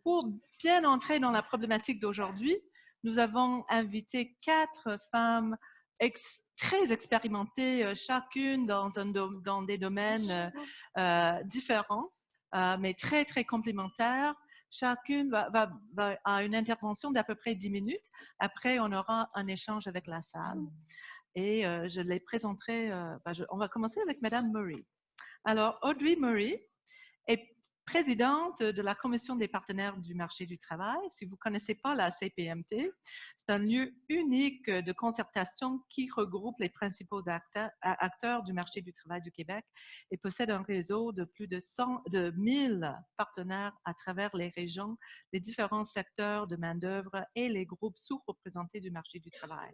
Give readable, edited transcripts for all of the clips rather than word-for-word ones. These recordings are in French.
Pour bien entrer dans la problématique d'aujourd'hui, nous avons invité 4 femmes très expérimentées, chacune dans des domaines différents, mais très, très complémentaires. Chacune a une intervention d'à peu près 10 minutes. Après, on aura un échange avec la salle. Et je les présenterai. On va commencer avec Madame Murray. Alors, Audrey Murray est présidente de la Commission des partenaires du marché du travail. Si vous ne connaissez pas la CPMT, c'est un lieu unique de concertation qui regroupe les principaux acteurs du marché du travail du Québec et possède un réseau de plus de 1000 partenaires à travers les régions, les différents secteurs de main-d'œuvre et les groupes sous-représentés du marché du travail.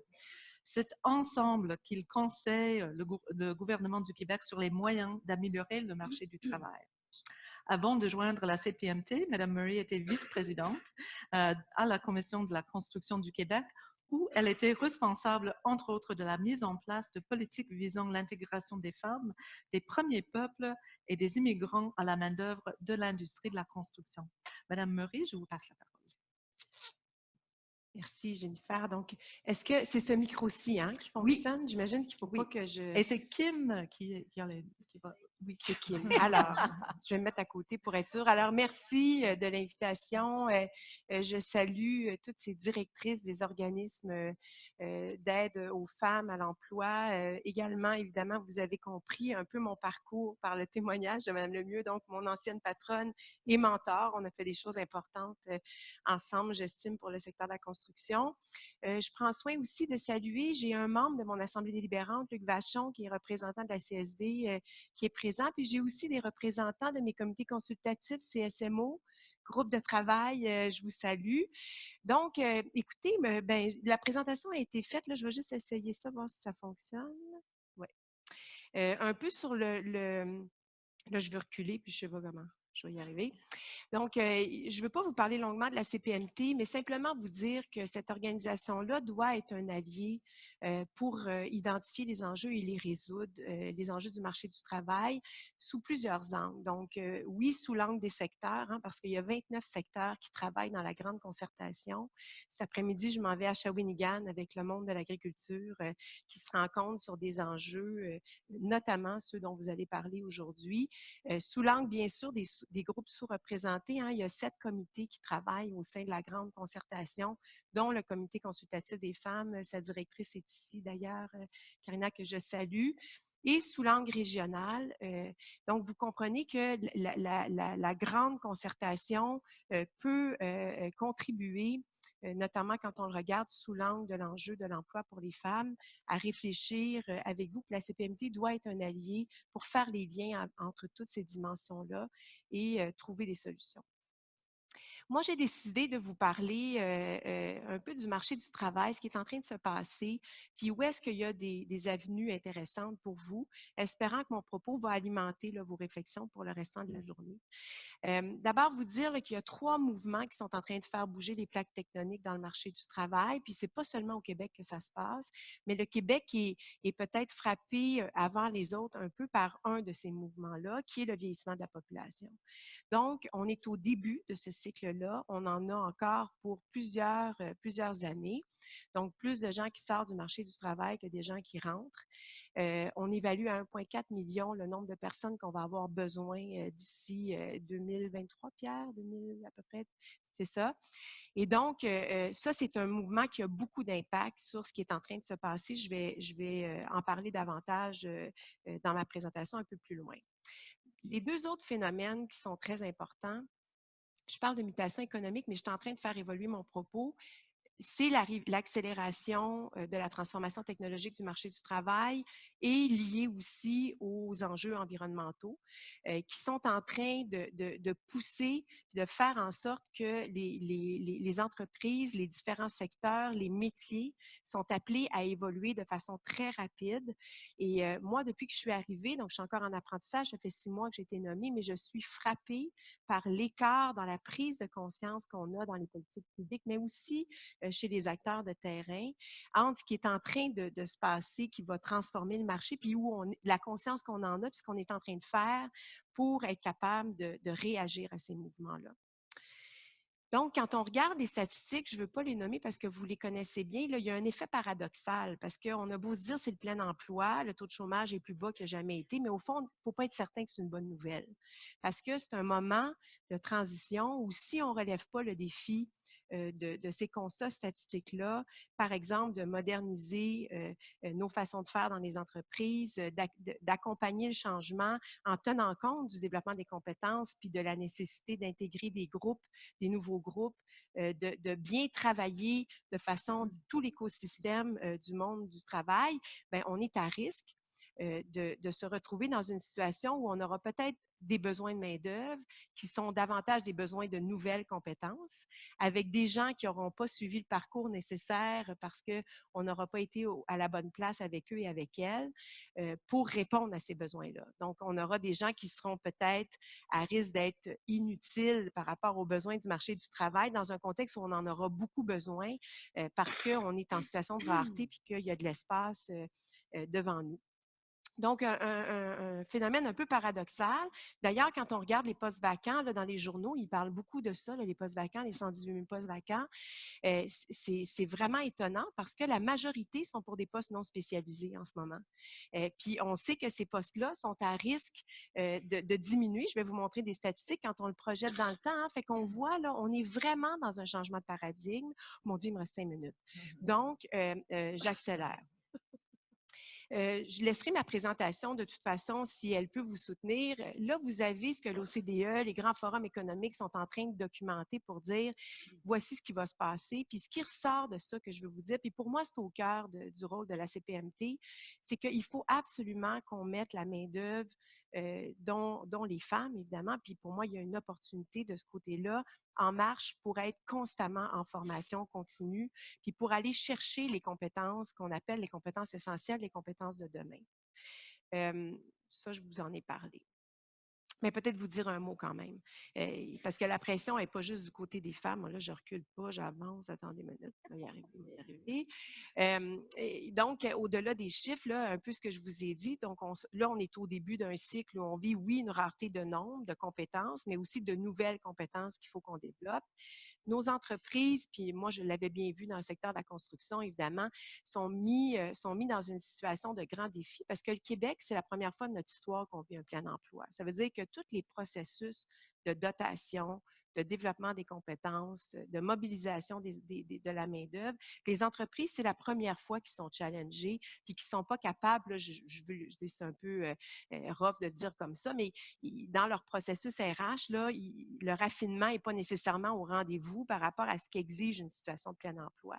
C'est ensemble qu'ils conseillent le gouvernement du Québec sur les moyens d'améliorer le marché du travail. Avant de joindre la CPMT, Mme Murray était vice-présidente à la Commission de la construction du Québec, où elle était responsable, entre autres, de la mise en place de politiques visant l'intégration des femmes, des premiers peuples et des immigrants à la main-d'œuvre de l'industrie de la construction. Mme Murray, je vous passe la parole. Merci, Jennifer. Donc, est-ce que c'est ce micro-ci qui fonctionne? Oui. J'imagine qu'il ne faut pas que je... Et c'est Kim qui va... Oui, c'est Kim. Alors, je vais me mettre à côté pour être sûre. Alors, merci de l'invitation. Je salue toutes ces directrices des organismes d'aide aux femmes à l'emploi. Également, évidemment, vous avez compris un peu mon parcours par le témoignage de Mme Lemieux, donc mon ancienne patronne et mentor. On a fait des choses importantes ensemble, j'estime, pour le secteur de la construction. Je prends soin aussi de saluer, j'ai un membre de mon Assemblée délibérante, Luc Vachon, qui est représentant de la CSD, qui est présent. Puis j'ai aussi des représentants de mes comités consultatifs CSMO, groupe de travail, je vous salue. Donc, écoutez, la présentation a été faite, là, je vais juste essayer ça, voir si ça fonctionne. Ouais. Un peu sur là, je vais reculer, puis je ne sais pas comment je vais y arriver. Donc, je ne veux pas vous parler longuement de la CPMT, mais simplement vous dire que cette organisation-là doit être un allié pour identifier les enjeux et les résoudre, les enjeux du marché du travail sous plusieurs angles. Donc, oui, sous l'angle des secteurs, parce qu'il y a 29 secteurs qui travaillent dans la grande concertation. Cet après-midi, je m'en vais à Shawinigan avec le monde de l'agriculture qui se rencontre sur des enjeux, notamment ceux dont vous allez parler aujourd'hui. Sous l'angle, bien sûr, des groupes sous-représentés, il y a 7 comités qui travaillent au sein de la grande concertation, dont le comité consultatif des femmes. Sa directrice est ici, d'ailleurs, Karina, que je salue. Et sous l'angle régional, donc vous comprenez que la grande concertation peut contribuer, notamment quand on le regarde sous l'angle de l'enjeu de l'emploi pour les femmes, à réfléchir avec vous que la CPMT doit être un allié pour faire les liens entre toutes ces dimensions-là et trouver des solutions. Moi, j'ai décidé de vous parler un peu du marché du travail, ce qui est en train de se passer, puis où est-ce qu'il y a des avenues intéressantes pour vous, espérant que mon propos va alimenter vos réflexions pour le restant de la journée. D'abord, vous dire qu'il y a 3 mouvements qui sont en train de faire bouger les plaques tectoniques dans le marché du travail, puis c'est pas seulement au Québec que ça se passe, mais le Québec est peut-être frappé avant les autres un peu par un de ces mouvements-là, qui est le vieillissement de la population. Donc, on est au début de ce cycle-là. On en a encore pour plusieurs années. Donc, plus de gens qui sortent du marché du travail que des gens qui rentrent. On évalue à 1,4 million le nombre de personnes qu'on va avoir besoin d'ici 2023, Pierre, 2000 à peu près, c'est ça. Et donc, ça, c'est un mouvement qui a beaucoup d'impact sur ce qui est en train de se passer. Je vais en parler davantage dans ma présentation un peu plus loin. Les 2 autres phénomènes qui sont très importants, je parle de mutation économique, mais je suis en train de faire évoluer mon propos. C'est l'accélération de la transformation technologique du marché du travail et liée aussi aux enjeux environnementaux qui sont en train de pousser, de faire en sorte que les entreprises, les différents secteurs, les métiers sont appelés à évoluer de façon très rapide. Et moi, depuis que je suis arrivée, donc je suis encore en apprentissage, ça fait 6 mois que j'ai été nommée, mais je suis frappée par l'écart dans la prise de conscience qu'on a dans les politiques publiques, mais aussi chez les acteurs de terrain, entre ce qui est en train de se passer, qui va transformer le marché, puis la conscience qu'on en a, puis ce qu'on est en train de faire pour être capable de réagir à ces mouvements-là. Donc, quand on regarde les statistiques, je ne veux pas les nommer parce que vous les connaissez bien, là, il y a un effet paradoxal parce qu'on a beau se dire c'est le plein emploi, le taux de chômage est plus bas qu'il n'a jamais été, mais au fond, il ne faut pas être certain que c'est une bonne nouvelle parce que c'est un moment de transition où si on ne relève pas le défi de ces constats statistiques-là, par exemple, de moderniser nos façons de faire dans les entreprises, d'accompagner le changement en tenant compte du développement des compétences puis de la nécessité d'intégrer des groupes, des nouveaux groupes, de bien travailler de façon tout l'écosystème du monde du travail, bien, on est à risque de se retrouver dans une situation où on aura peut-être des besoins de main-d'œuvre qui sont davantage des besoins de nouvelles compétences, avec des gens qui n'auront pas suivi le parcours nécessaire parce qu'on n'aura pas été à la bonne place avec eux et avec elles pour répondre à ces besoins-là. Donc, on aura des gens qui seront peut-être à risque d'être inutiles par rapport aux besoins du marché du travail dans un contexte où on en aura beaucoup besoin parce qu'on est en situation de rareté et qu'il y a de l'espace devant nous. Donc, un phénomène un peu paradoxal. D'ailleurs, quand on regarde les postes vacants là, dans les journaux, ils parlent beaucoup de ça, là, les postes vacants, les 118 000 postes vacants. C'est vraiment étonnant parce que la majorité sont pour des postes non spécialisés en ce moment. Puis, on sait que ces postes-là sont à risque de diminuer. Je vais vous montrer des statistiques quand on le projette dans le temps. Hein, fait qu'on voit, là, on est vraiment dans un changement de paradigme. Mon Dieu, il me reste 5 minutes. Donc, j'accélère. Je laisserai ma présentation de toute façon si elle peut vous soutenir. Là, vous avez ce que l'OCDE, les grands forums économiques sont en train de documenter pour dire voici ce qui va se passer. Puis ce qui ressort de ça que je veux vous dire, puis pour moi, c'est au cœur du rôle de la CPMT, c'est qu'il faut absolument qu'on mette la main-d'œuvre dont les femmes, évidemment. Puis pour moi, il y a une opportunité de ce côté-là en marche pour être constamment en formation continue, puis pour aller chercher les compétences qu'on appelle les compétences essentielles, les compétences de demain. Ça, je vous en ai parlé. Mais peut-être vous dire un mot quand même, parce que la pression n'est pas juste du côté des femmes. Moi, là, je ne recule pas, j'avance. Attendez une minute, je vais y arriver, je vais y arriver. Donc, au-delà des chiffres, là, un peu ce que je vous ai dit, donc là, on est au début d'un cycle où on vit, oui, une rareté de nombre, de compétences, mais aussi de nouvelles compétences qu'il faut qu'on développe. Nos entreprises, puis moi, je l'avais bien vu dans le secteur de la construction, évidemment, sont mis dans une situation de grand défi parce que le Québec, c'est la première fois de notre histoire qu'on vit un plein emploi. Ça veut dire que tous les processus de dotation, de développement des compétences, de mobilisation de la main-d'œuvre. Les entreprises, c'est la première fois qu'ils sont challengées puis qu'ils ne sont pas capables, là, c'est un peu rough de le dire comme ça, mais dans leur processus RH, là, le raffinement n'est pas nécessairement au rendez-vous par rapport à ce qu'exige une situation de plein emploi.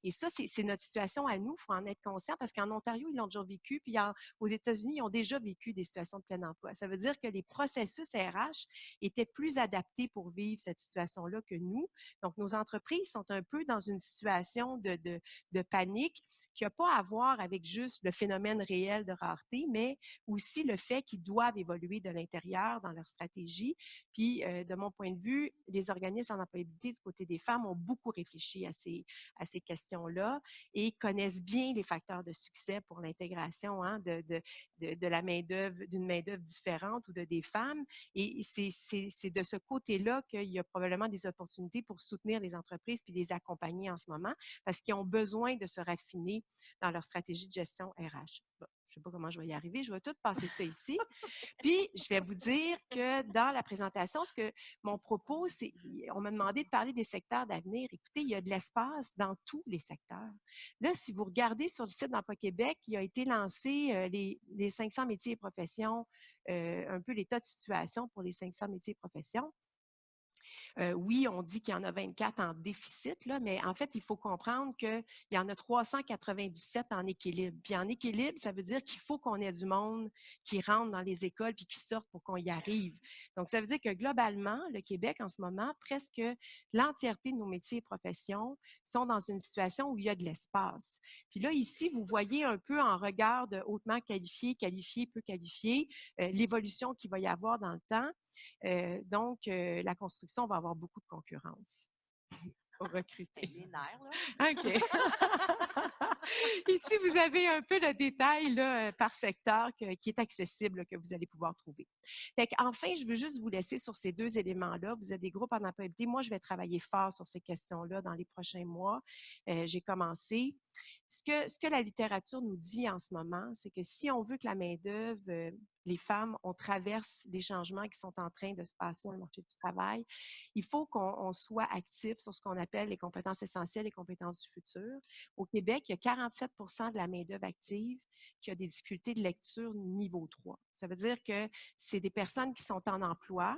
Et ça, c'est notre situation à nous, il faut en être conscient parce qu'en Ontario, ils l'ont déjà vécu, puis aux États-Unis, ils ont déjà vécu des situations de plein emploi. Ça veut dire que les processus RH étaient plus adaptés pour vivre cette situation-là que nous. Donc, nos entreprises sont un peu dans une situation de panique qui n'a pas à voir avec juste le phénomène réel de rareté, mais aussi le fait qu'ils doivent évoluer de l'intérieur dans leur stratégie. Puis, de mon point de vue, les organismes en employabilité du côté des femmes ont beaucoup réfléchi à ces questions-là et connaissent bien les facteurs de succès pour l'intégration hein, de la main-d'œuvre, d'une main-d'œuvre différente ou de des femmes. Et c'est de ce côté-là qu'il y a probablement des opportunités pour soutenir les entreprises puis les accompagner en ce moment parce qu'ils ont besoin de se raffiner dans leur stratégie de gestion RH. Bon, je ne sais pas comment je vais y arriver, je vais tout passer ça ici. Puis, je vais vous dire que dans la présentation, mon propos, c'est, on m'a demandé de parler des secteurs d'avenir. Écoutez, il y a de l'espace dans tous les secteurs. Là, si vous regardez sur le site d'Emploi Québec, il a été lancé les 500 métiers et professions, un peu l'état de situation pour les 500 métiers et professions. Oui, on dit qu'il y en a 24 en déficit, là, mais en fait, il faut comprendre qu'il y en a 397 en équilibre. Puis en équilibre, ça veut dire qu'il faut qu'on ait du monde qui rentre dans les écoles puis qui sorte pour qu'on y arrive. Donc, ça veut dire que globalement, le Québec, en ce moment, presque l'entièreté de nos métiers et professions sont dans une situation où il y a de l'espace. Puis là, ici, vous voyez un peu en regard de hautement qualifié, qualifié, peu qualifié, l'évolution qu'il va y avoir dans le temps. Donc, la construction va avoir beaucoup de concurrence. pour recruter. Les nerfs, là. OK. Ici, vous avez un peu le détail là, par secteur qui est accessible, là, que vous allez pouvoir trouver. Enfin, je veux juste vous laisser sur ces 2 éléments-là. Vous êtes des groupes en employabilité. Moi, je vais travailler fort sur ces questions-là dans les prochains mois. J'ai commencé. Ce que la littérature nous dit en ce moment, c'est que si on veut que la main-d'œuvre, les femmes, on traverse les changements qui sont en train de se passer dans le marché du travail, il faut qu'on soit actif sur ce qu'on appelle les compétences essentielles et compétences du futur. Au Québec, il y a 47 de la main-d'œuvre active qui a des difficultés de lecture niveau 3. Ça veut dire que c'est des personnes qui sont en emploi,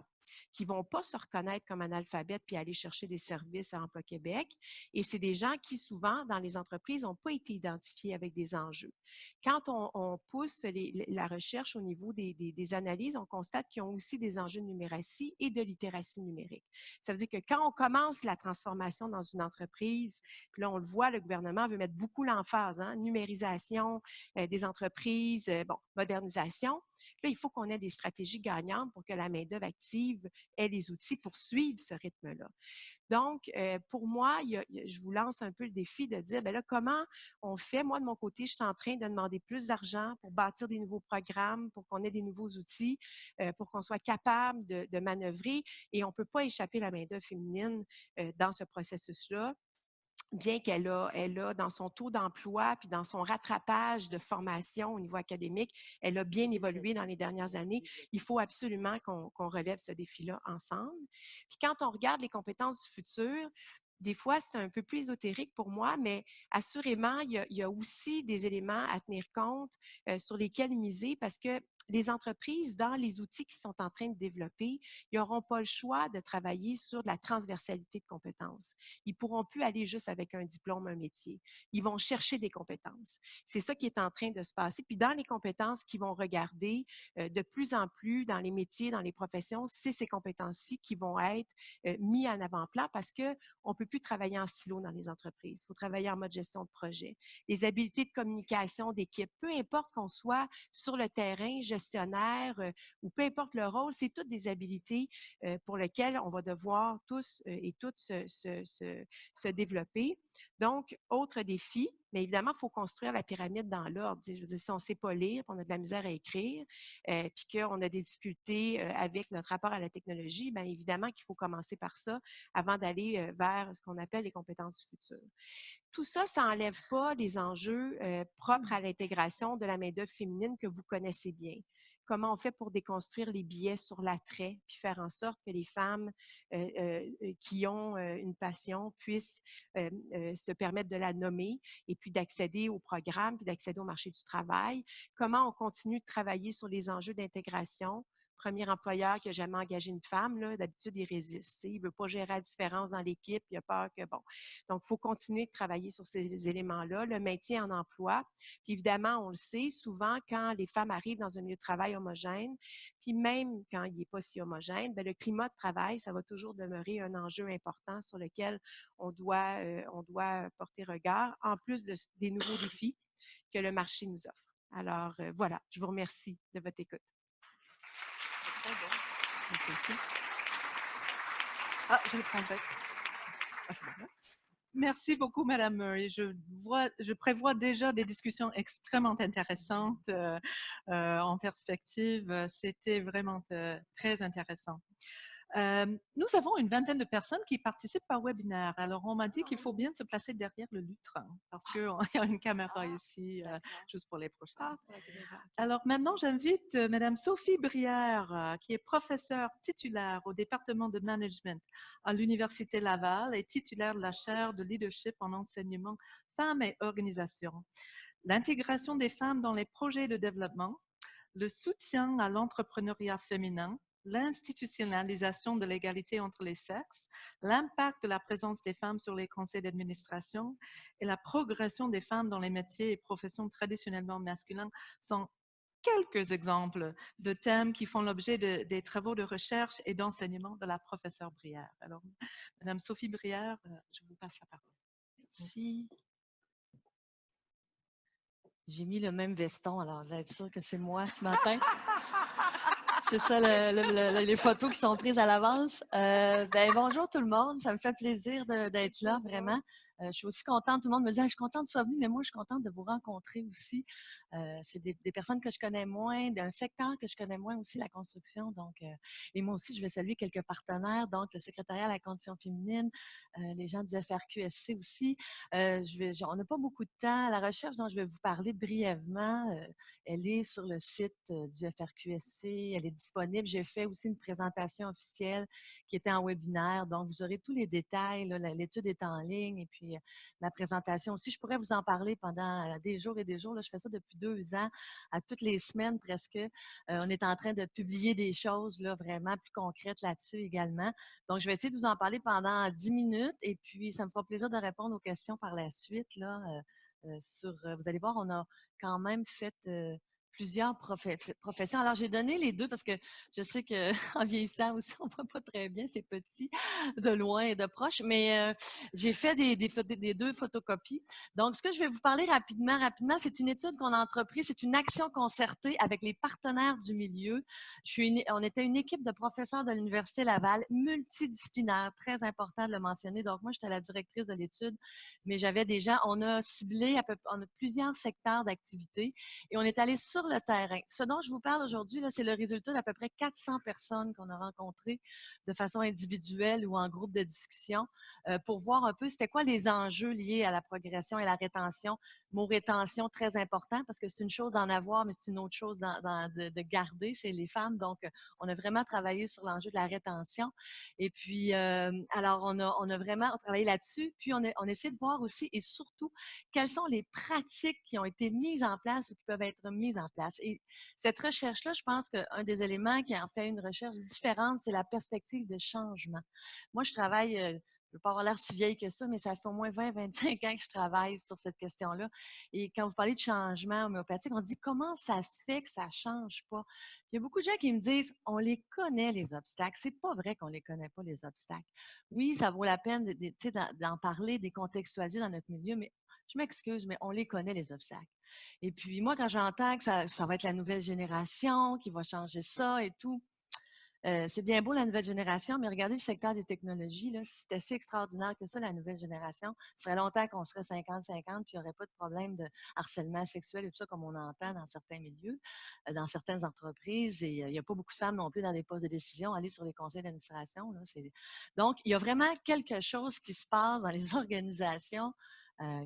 qui vont pas se reconnaître comme analphabètes puis aller chercher des services à Emploi Québec. Et c'est des gens qui, souvent, dans les entreprises, n'ont pas été identifiés avec des enjeux. Quand on pousse la recherche au niveau des analyses, on constate qu'ils ont aussi des enjeux de numératie et de littératie numérique. Ça veut dire que quand on commence la transformation dans une entreprise, puis là, on le voit, le gouvernement veut mettre beaucoup l'emphase, hein, numérisation des entreprises, modernisation. Là, il faut qu'on ait des stratégies gagnantes pour que la main-d'œuvre active ait les outils pour suivre ce rythme-là. Donc, pour moi, je vous lance un peu le défi de dire, bien là, comment on fait? Moi, de mon côté, je suis en train de demander plus d'argent pour bâtir des nouveaux programmes, pour qu'on ait des nouveaux outils, pour qu'on soit capable de manœuvrer. Et on ne peut pas échapper la main-d'œuvre féminine dans ce processus-là. Bien qu'elle a dans son taux d'emploi puis dans son rattrapage de formation au niveau académique, elle a bien évolué dans les dernières années. Il faut absolument qu'on relève ce défi-là ensemble. Puis quand on regarde les compétences du futur, des fois, c'est un peu plus ésotérique pour moi, mais assurément, il y a aussi des éléments à tenir compte sur lesquels miser parce que les entreprises, dans les outils qu'ils sont en train de développer, ils n'auront pas le choix de travailler sur de la transversalité de compétences. Ils ne pourront plus aller juste avec un diplôme, un métier. Ils vont chercher des compétences. C'est ça qui est en train de se passer. Puis dans les compétences qu'ils vont regarder de plus en plus dans les métiers, dans les professions, c'est ces compétences-ci qui vont être mis en avant-plan parce qu'on ne peut plus travailler en silo dans les entreprises. Il faut travailler en mode gestion de projet. Les habiletés de communication d'équipe, peu importe qu'on soit sur le terrain, gestionnaire ou peu importe le rôle, c'est toutes des habiletés pour lesquelles on va devoir tous et toutes se développer. Donc, autre défi, mais évidemment, il faut construire la pyramide dans l'ordre. Je veux dire, si on ne sait pas lire, on a de la misère à écrire, puis qu'on a des difficultés avec notre rapport à la technologie, bien évidemment qu'il faut commencer par ça avant d'aller vers ce qu'on appelle les compétences du futur. Tout ça, ça n'enlève pas les enjeux propres à l'intégration de la main-d'œuvre féminine que vous connaissez bien. Comment on fait pour déconstruire les biais sur l'attrait, puis faire en sorte que les femmes qui ont une passion puissent se permettre de la nommer et puis d'accéder au programme, puis d'accéder au marché du travail. Comment on continue de travailler sur les enjeux d'intégration. Premier employeur qui n'a jamais engagé une femme, là, d'habitude, il résiste. Il ne veut pas gérer la différence dans l'équipe, il a peur que, bon. Donc, il faut continuer de travailler sur ces éléments-là, le maintien en emploi. Puis évidemment, on le sait, souvent, quand les femmes arrivent dans un milieu de travail homogène, puis même quand il n'est pas si homogène, bien, le climat de travail, ça va toujours demeurer un enjeu important sur lequel on doit porter regard, en plus des nouveaux défis que le marché nous offre. Alors, voilà, je vous remercie de votre écoute. Merci aussi. Ah, je le prendrai. Ah, c'est bon. Merci beaucoup, Madame Murray. Je prévois déjà des discussions extrêmement intéressantes en perspective. C'était vraiment très intéressant. Nous avons une vingtaine de personnes qui participent par webinaire. Alors, on m'a dit qu'il faut bien se placer derrière le lutrin parce qu'il y a une caméra ici juste pour les prochains. Alors, maintenant, j'invite Madame Sophie Brière, qui est professeure titulaire au département de management à l'Université Laval et titulaire de la chaire de leadership en enseignement femmes et organisations. L'intégration des femmes dans les projets de développement, le soutien à l'entrepreneuriat féminin, l'institutionnalisation de l'égalité entre les sexes, l'impact de la présence des femmes sur les conseils d'administration et la progression des femmes dans les métiers et professions traditionnellement masculins sont quelques exemples de thèmes qui font l'objet des travaux de recherche et d'enseignement de la professeure Brière. Alors, Madame Sophie Brière, je vous passe la parole. Merci. J'ai mis le même veston, alors vous êtes sûr que c'est moi ce matin? C'est ça, les photos qui sont prises à l'avance. Bonjour tout le monde, ça me fait plaisir d'être là, vraiment. Je suis aussi contente, tout le monde me dit ah, « je suis contente de sois venu », mais moi, je suis contente de vous rencontrer aussi. C'est des personnes que je connais moins, d'un secteur que je connais moins aussi, la construction. Donc, et moi aussi, je vais saluer quelques partenaires, donc le secrétariat à la condition féminine, les gens du FRQSC aussi. On n'a pas beaucoup de temps. La recherche dont je vais vous parler brièvement, elle est sur le site du FRQSC, elle est disponible. J'ai fait aussi une présentation officielle qui était en webinaire, donc vous aurez tous les détails. L'étude est en ligne et puis ma présentation aussi. Je pourrais vous en parler pendant des jours et des jours. Là, je fais ça depuis 2 ans, à toutes les semaines presque. On est en train de publier des choses là, vraiment plus concrètes là-dessus également. Donc, je vais essayer de vous en parler pendant 10 minutes et puis ça me fera plaisir de répondre aux questions par la suite. Là, vous allez voir, on a quand même fait plusieurs professions. Alors, j'ai donné les deux parce que je sais qu'en vieillissant aussi, on ne voit pas très bien, c'est petit, de loin et de proche, mais j'ai fait des 2 photocopies. Donc, ce que je vais vous parler rapidement, c'est une étude qu'on a entreprise, c'est une action concertée avec les partenaires du milieu. On était une équipe de professeurs de l'Université Laval, multidisciplinaire, très important de le mentionner. Donc, moi, j'étais la directrice de l'étude, mais j'avais des gens, on a ciblé on a plusieurs secteurs d'activité et on est allé sur le terrain. Ce dont je vous parle aujourd'hui, c'est le résultat d'à peu près 400 personnes qu'on a rencontrées de façon individuelle ou en groupe de discussion pour voir un peu c'était quoi les enjeux liés à la progression et la rétention. Mot rétention, très important parce que c'est une chose d'en avoir, mais c'est une autre chose de garder, c'est les femmes. Donc, on a vraiment travaillé sur l'enjeu de la rétention. Et puis, alors, on a vraiment travaillé là-dessus. Puis, on a essayé de voir aussi et surtout quelles sont les pratiques qui ont été mises en place ou qui peuvent être mises en place. Et cette recherche-là, je pense qu'un des éléments qui en fait une recherche différente, c'est la perspective de changement. Moi, je travaille, je ne veux pas avoir l'air si vieille que ça, mais ça fait au moins 20-25 ans que je travaille sur cette question-là. Et quand vous parlez de changement homéopathique, on se dit comment ça se fait que ça ne change pas? Il y a beaucoup de gens qui me disent on les connaît, les obstacles. C'est pas vrai qu'on ne les connaît pas, les obstacles. Oui, ça vaut la peine d'en parler, de les contextualiser dans notre milieu, mais je m'excuse, mais on les connaît, les obstacles. Et puis, moi, quand j'entends que ça va être la nouvelle génération qui va changer ça et tout, c'est bien beau la nouvelle génération, mais regardez le secteur des technologies, là, si c'était si extraordinaire que ça, la nouvelle génération, ça ferait longtemps qu'on serait 50-50, puis il n'y aurait pas de problème de harcèlement sexuel et tout ça, comme on entend dans certains milieux, dans certaines entreprises. Et il n'y a pas beaucoup de femmes non plus dans des postes de décision, aller sur les conseils d'administration. Donc, il y a vraiment quelque chose qui se passe dans les organisations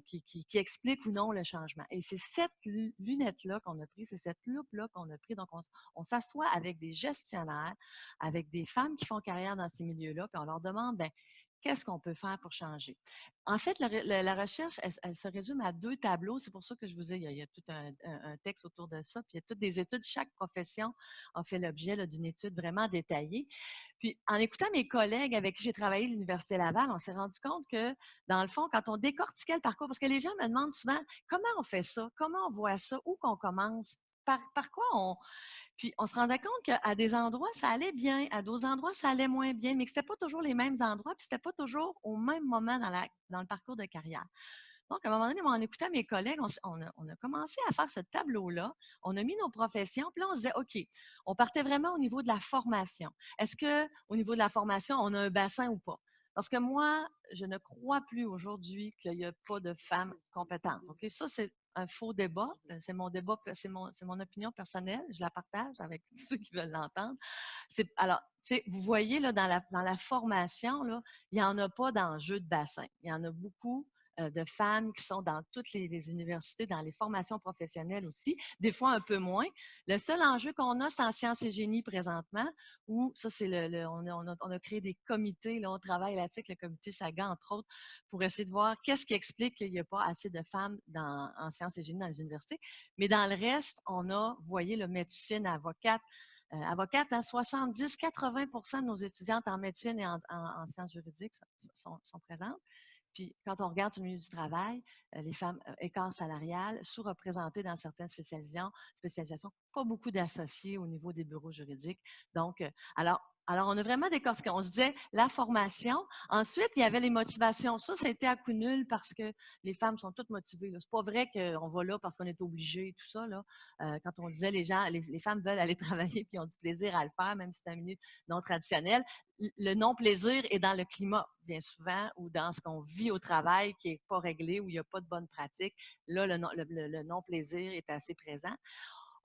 qui explique ou non le changement. Et c'est cette lunette-là qu'on a pris, c'est cette loupe-là qu'on a pris. Donc, on s'assoit avec des gestionnaires, avec des femmes qui font carrière dans ces milieux-là, puis on leur demande, ben, qu'est-ce qu'on peut faire pour changer? En fait, la recherche, elle se résume à 2 tableaux. C'est pour ça que je vous dis, il y a tout un texte autour de ça. Puis il y a toutes des études. Chaque profession a fait l'objet d'une étude vraiment détaillée. Puis en écoutant mes collègues avec qui j'ai travaillé à l'Université Laval, on s'est rendu compte que, dans le fond, quand on décortiquait le parcours, parce que les gens me demandent souvent comment on fait ça, comment on voit ça, où qu'on commence, par quoi on. Puis, on se rendait compte qu'à des endroits, ça allait bien, à d'autres endroits, ça allait moins bien, mais que ce n'était pas toujours les mêmes endroits, puis ce n'était pas toujours au même moment dans le parcours de carrière. Donc, à un moment donné, moi, en écoutant mes collègues, on a commencé à faire ce tableau-là. On a mis nos professions, puis là, on se disait, OK, on partait vraiment au niveau de la formation. Est-ce qu'au niveau de la formation, on a un bassin ou pas? Parce que moi, je ne crois plus aujourd'hui qu'il n'y a pas de femmes compétentes. OK? Ça, c'est un faux débat. C'est mon débat, c'est mon opinion personnelle. Je la partage avec tous ceux qui veulent l'entendre. Alors, vous voyez, là, dans la formation, là, il n'y en a pas d'enjeu de bassin. Il y en a beaucoup de femmes qui sont dans toutes les universités, dans les formations professionnelles aussi, des fois un peu moins. Le seul enjeu qu'on a, c'est en sciences et génie présentement, où ça, c'est on a créé des comités, là, on travaille là-dessus avec le comité SAGA, entre autres, pour essayer de voir qu'est-ce qui explique qu'il n'y a pas assez de femmes en sciences et génie dans les universités. Mais dans le reste, on a, vous voyez, le médecine, avocate, avocate, 70-80% de nos étudiantes en médecine et en sciences juridiques sont présentes. Puis, quand on regarde le milieu du travail, les femmes, écart salarial, sous-représentées dans certaines spécialisations, pas beaucoup d'associés au niveau des bureaux juridiques. Donc, alors, on a vraiment décortiqué. On se disait la formation. Ensuite, il y avait les motivations. Ça a été à coup nul parce que les femmes sont toutes motivées. C'est pas vrai qu'on va là parce qu'on est obligé, tout ça. Là. Quand on disait les femmes veulent aller travailler puis ont du plaisir à le faire, même si c'est un milieu non traditionnel. Le non-plaisir est dans le climat, bien souvent, ou dans ce qu'on vit au travail qui n'est pas réglé, où il n'y a pas de bonne pratique. Là, le non-plaisir est assez présent.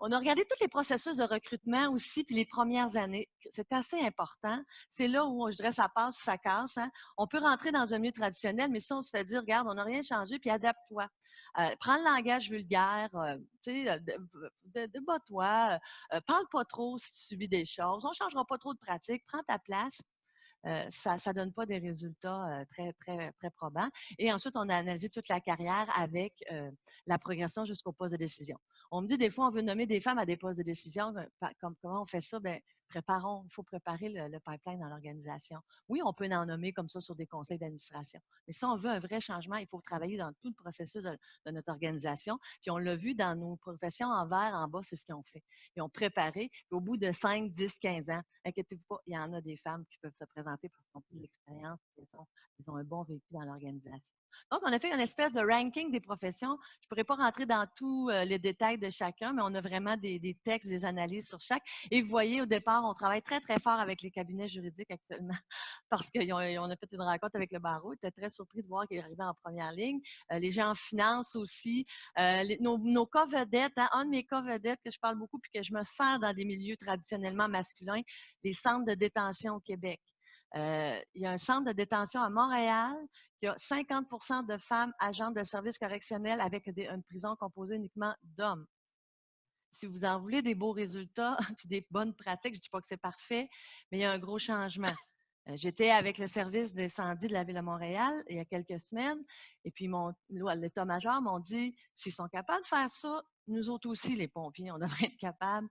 On a regardé tous les processus de recrutement aussi, puis les premières années. C'est assez important. C'est là où, je dirais, ça passe, ça casse. Hein. On peut rentrer dans un milieu traditionnel, mais si on se fait dire, regarde, on n'a rien changé, puis adapte-toi. Prends le langage vulgaire, débat-toi, parle pas trop si tu subis des choses. On ne changera pas trop de pratique, prends ta place. Ça ne donne pas des résultats très, très, très probants. Et ensuite, on a analysé toute la carrière avec la progression jusqu'au poste de décision. On me dit des fois, on veut nommer des femmes à des postes de décision. Comment on fait ça? Bien, il faut préparer le pipeline dans l'organisation. Oui, on peut en nommer comme ça sur des conseils d'administration. Mais si on veut un vrai changement, il faut travailler dans tout le processus de notre organisation. Puis on l'a vu dans nos professions en vert, en bas, c'est ce qu'ils ont fait. Ils ont préparé. Puis au bout de 5, 10, 15 ans, inquiétez-vous pas, il y en a des femmes qui peuvent se présenter parce qu'ils ont plus d'expérience, ils ont un bon vécu dans l'organisation. Donc, on a fait une espèce de ranking des professions. Je ne pourrais pas rentrer dans tous les détails de chacun, mais on a vraiment des textes, des analyses sur chaque. Et vous voyez, au départ, on travaille très, très fort avec les cabinets juridiques actuellement parce qu'on a fait une rencontre avec le barreau. Ils étaient très surpris de voir qu'il arrivait en première ligne. Les gens en finance aussi. Nos cas vedettes, hein, un de mes cas vedettes que je parle beaucoup puis que je me sers dans des milieux traditionnellement masculins, les centres de détention au Québec. Il y a un centre de détention à Montréal qui a 50 de femmes agentes de services correctionnels avec une prison composée uniquement d'hommes. Si vous en voulez des beaux résultats puis des bonnes pratiques, je ne dis pas que c'est parfait, mais il y a un gros changement. J'étais avec le service d'incendie de la Ville de Montréal il y a quelques semaines, et puis l'état-major m'ont dit, s'ils sont capables de faire ça, nous autres aussi, les pompiers, on devrait être capables.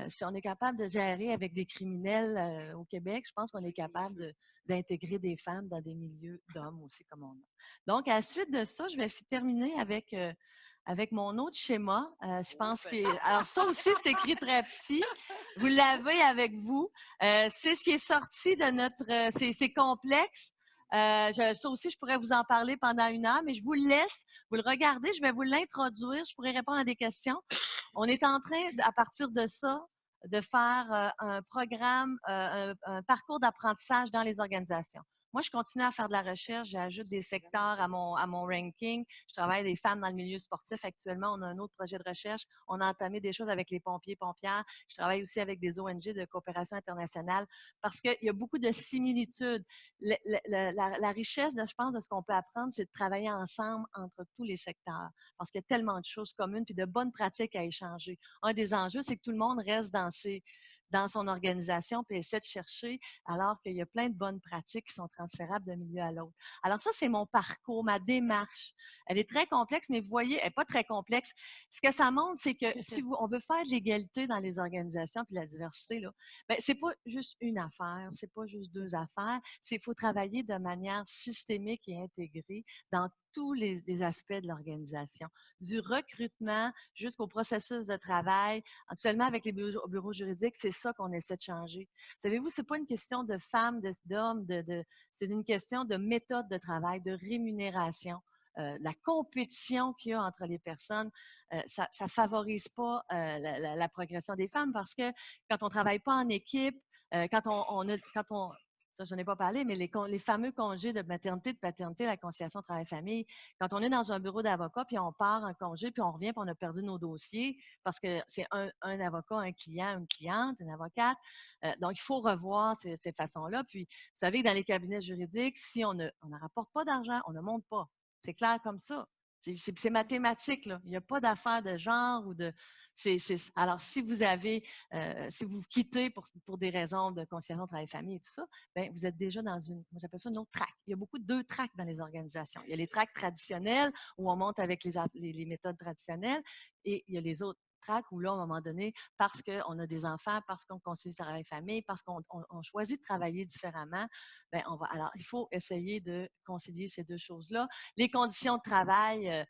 Si on est capable de gérer avec des criminels au Québec, je pense qu'on est capable d'intégrer des femmes dans des milieux d'hommes aussi, comme on a. Donc, à la suite de ça, je vais terminer avec mon autre schéma. Je pense alors, ça aussi, c'est écrit très petit. Vous l'avez avec vous. C'est ce qui est sorti de notre... c'est complexe. Ça aussi, je pourrais vous en parler pendant 1 heure, mais je vous le laisse. Vous le regardez. Je vais vous l'introduire. Je pourrais répondre à des questions. On est en train, à partir de ça, de faire un programme, un parcours d'apprentissage dans les organisations. Moi, je continue à faire de la recherche, j'ajoute des secteurs à mon ranking. Je travaille avec des femmes dans le milieu sportif. Actuellement, on a un autre projet de recherche. On a entamé des choses avec les pompiers, pompières. Je travaille aussi avec des ONG de coopération internationale parce qu'il y a beaucoup de similitudes. La richesse, je pense, de ce qu'on peut apprendre, c'est de travailler ensemble entre tous les secteurs parce qu'il y a tellement de choses communes puis de bonnes pratiques à échanger. Un des enjeux, c'est que tout le monde reste dans son organisation puis essaie de chercher alors qu'il y a plein de bonnes pratiques qui sont transférables d'un milieu à l'autre. Alors ça, c'est mon parcours, ma démarche. Elle est très complexe, mais vous voyez, elle n'est pas très complexe. Ce que ça montre, c'est que si on veut faire de l'égalité dans les organisations puis la diversité, là, ben, c'est pas juste une affaire, c'est pas juste 2 affaires, il faut travailler de manière systémique et intégrée dans tous les aspects de l'organisation, du recrutement jusqu'au processus de travail. Actuellement, avec les bureaux juridiques, c'est ça qu'on essaie de changer. Savez-vous, c'est pas une question de femmes, d'hommes, c'est une question de méthode de travail, de rémunération. La compétition qu'il y a entre les personnes, ça ne favorise pas la progression des femmes parce que quand on ne travaille pas en équipe, quand on ça, je n'en ai pas parlé, mais les fameux congés de maternité, de paternité, la conciliation travail-famille, quand on est dans un bureau d'avocat, puis on part en congé, puis on revient, puis on a perdu nos dossiers, parce que c'est un avocat, un client, une cliente, une avocate. Donc, il faut revoir ces façons-là. Puis, vous savez, dans les cabinets juridiques, si on ne rapporte pas d'argent, on ne monte pas. C'est clair comme ça. C'est mathématique, là. Il n'y a pas d'affaire de genre ou de... Alors, si vous quittez pour des raisons de conciliation travail-famille et tout ça, bien, vous êtes déjà dans moi j'appelle ça une autre track. Il y a beaucoup de 2 tracks dans les organisations. Il y a les tracks traditionnels où on monte avec les méthodes traditionnelles et il y a les autres track où là, à un moment donné, parce qu'on a des enfants, parce qu'on concilie le travail-famille, parce qu'on choisit de travailler différemment, ben on va. Alors, il faut essayer de concilier ces deux choses-là. Les conditions de travail,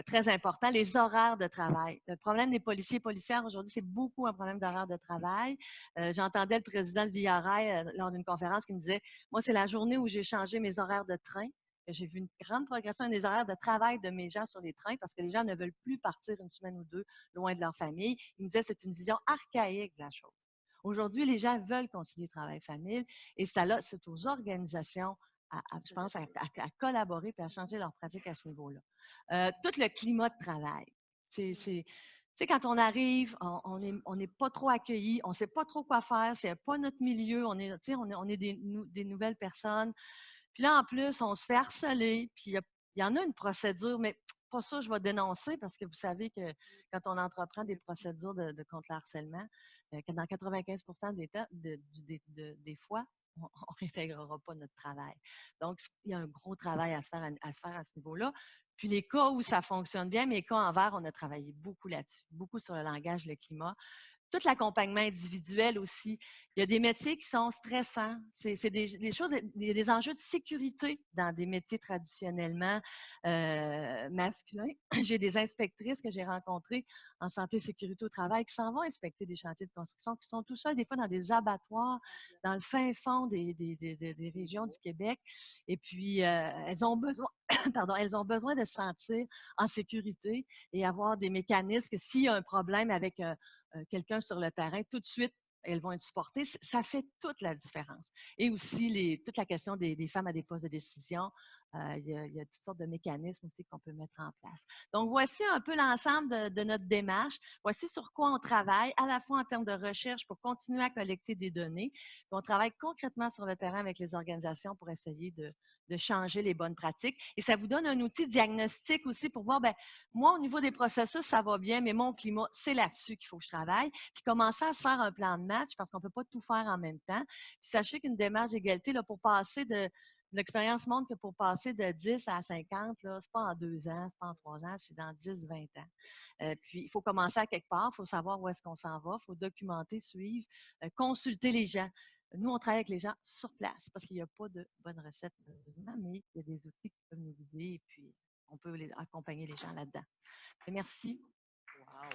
très important, les horaires de travail. Le problème des policiers et policières aujourd'hui, c'est beaucoup un problème d'horaire de travail. J'entendais le président de VIARAI lors d'une conférence qui me disait, moi, c'est la journée où j'ai changé mes horaires de train. J'ai vu une grande progression des horaires de travail de mes gens sur les trains parce que les gens ne veulent plus partir une semaine ou deux loin de leur famille. Il me disait c'est une vision archaïque de la chose. Aujourd'hui, les gens veulent concilier travail-famille et ça, là, c'est aux organisations je pense, à collaborer et à changer leurs pratiques à ce niveau-là. Tout le climat de travail. Tu sais, quand on arrive, on n'est pas trop accueilli, on ne sait pas trop quoi faire, c'est pas notre milieu, on est des nouvelles personnes. Puis là, en plus, on se fait harceler, puis il y en a une procédure, mais pas ça, je vais dénoncer parce que vous savez que quand on entreprend des procédures contre le harcèlement, que dans 95 des fois, on ne réintégrera pas notre travail. Donc, il y a un gros travail à se faire à ce niveau-là. Puis les cas où ça fonctionne bien, mes cas en vert, on a travaillé beaucoup là-dessus, beaucoup sur le langage, le climat. Tout l'accompagnement individuel aussi. Il y a des métiers qui sont stressants. C'est des choses, il y a des enjeux de sécurité dans des métiers traditionnellement masculins. J'ai des inspectrices que j'ai rencontrées en santé et sécurité au travail qui s'en vont inspecter des chantiers de construction, qui sont tout seuls, des fois dans des abattoirs, dans le fin fond des régions du Québec. Et puis, elles ont besoin, elles ont besoin de se sentir en sécurité et avoir des mécanismes que s'il y a un problème avec quelqu'un sur le terrain, tout de suite, elles vont être supportées. Ça fait toute la différence. Et aussi, toute la question des femmes à des postes de décision. Il y a toutes sortes de mécanismes aussi qu'on peut mettre en place. Donc, voici un peu l'ensemble de notre démarche. Voici sur quoi on travaille, à la fois en termes de recherche pour continuer à collecter des données. Puis on travaille concrètement sur le terrain avec les organisations pour essayer de changer les bonnes pratiques. Et ça vous donne un outil diagnostique aussi pour voir, ben moi, au niveau des processus, ça va bien, mais mon climat, c'est là-dessus qu'il faut que je travaille. Puis commencer à se faire un plan de match parce qu'on ne peut pas tout faire en même temps. Puis sachez qu'une démarche d'égalité, là, pour passer l'expérience montre que pour passer de 10 à 50, là, c'est pas en 2 ans, c'est pas en 3 ans, c'est dans 10, 20 ans. Puis, il faut commencer à quelque part, il faut savoir où est-ce qu'on s'en va, il faut documenter, suivre, consulter les gens. Nous, on travaille avec les gens sur place parce qu'il n'y a pas de bonne recette, mais il y a des outils qui peuvent nous guider et puis on peut accompagner les gens là-dedans. Merci. Wow.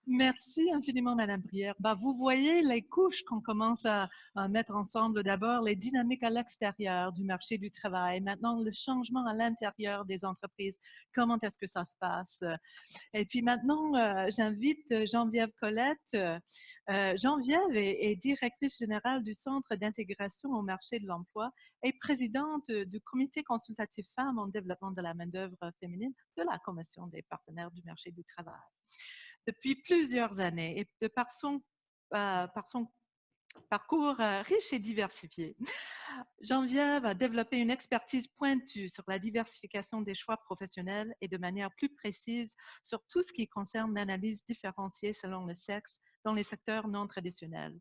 Merci infiniment, Madame Brière. Vous voyez les couches qu'on commence à mettre ensemble. D'abord, les dynamiques à l'extérieur du marché du travail. Maintenant, le changement à l'intérieur des entreprises. Comment est-ce que ça se passe? Et puis maintenant, j'invite Geneviève Colette. Geneviève est directrice générale du Centre d'intégration au marché de l'emploi et présidente du comité consultatif femmes en développement de la main-d'œuvre féminine de la Commission des partenaires du marché du travail. Depuis plusieurs années et par son parcours riche et diversifié, Geneviève a développé une expertise pointue sur la diversification des choix professionnels et de manière plus précise sur tout ce qui concerne l'analyse différenciée selon le sexe dans les secteurs non traditionnels.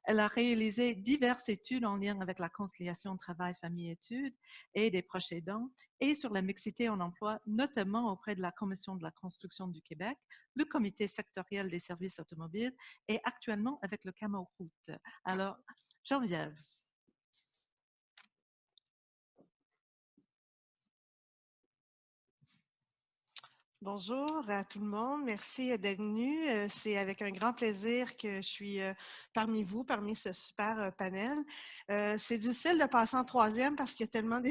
Elle a réalisé diverses études en lien avec la conciliation travail-famille-études et des proches aidants et sur la mixité en emploi, notamment auprès de la Commission de la construction du Québec, le Comité sectoriel des services automobiles et actuellement avec le Camo Route. Alors, Geneviève. Bonjour à tout le monde. Merci d'être venu. C'est avec un grand plaisir que je suis parmi vous, parmi ce super panel. C'est difficile de passer en troisième parce qu'il y a tellement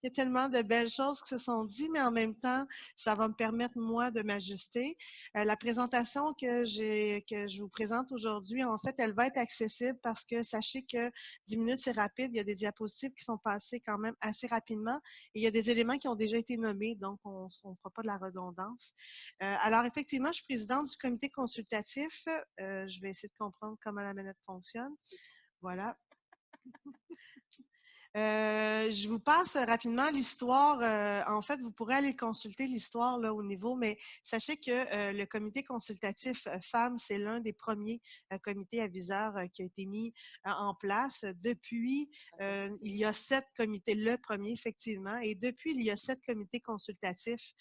il y a tellement de belles choses qui se sont dites, mais en même temps, ça va me permettre, moi, de m'ajuster. La présentation que je vous présente aujourd'hui, en fait, elle va être accessible parce que sachez que 10 minutes, c'est rapide. Il y a des diapositives qui sont passées quand même assez rapidement et il y a des éléments qui ont déjà été nommés, donc on ne fera pas de la redondance. Alors, effectivement, je suis présidente du comité consultatif. Je vais essayer de comprendre comment la manette fonctionne. Voilà. Je vous passe rapidement l'histoire. En fait, vous pourrez aller consulter l'histoire là au niveau, mais sachez que le comité consultatif femmes, c'est l'un des premiers comités aviseurs qui a été mis en place. Depuis, il y a 7 comités, le premier effectivement, et depuis, il y a 7 comités consultatifs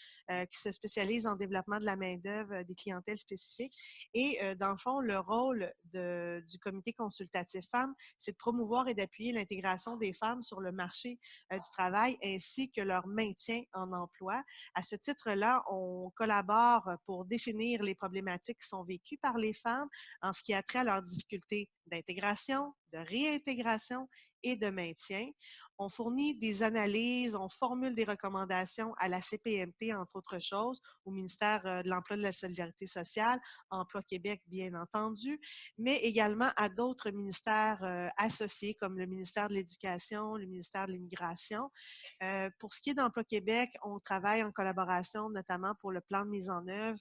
qui se spécialisent en développement de la main-d'œuvre des clientèles spécifiques. Et dans le fond, le rôle du comité consultatif femmes, c'est de promouvoir et d'appuyer l'intégration des femmes sur le marché du travail ainsi que leur maintien en emploi. À ce titre-là, on collabore pour définir les problématiques qui sont vécues par les femmes en ce qui a trait à leurs difficultés d'intégration, de réintégration et de maintien. On fournit des analyses, on formule des recommandations à la CPMT, entre autres choses, au ministère de l'Emploi et de la Solidarité sociale, Emploi Québec, bien entendu, mais également à d'autres ministères associés, comme le ministère de l'Éducation, le ministère de l'Immigration. Pour ce qui est d'Emploi Québec, on travaille en collaboration, notamment pour le plan de mise en œuvre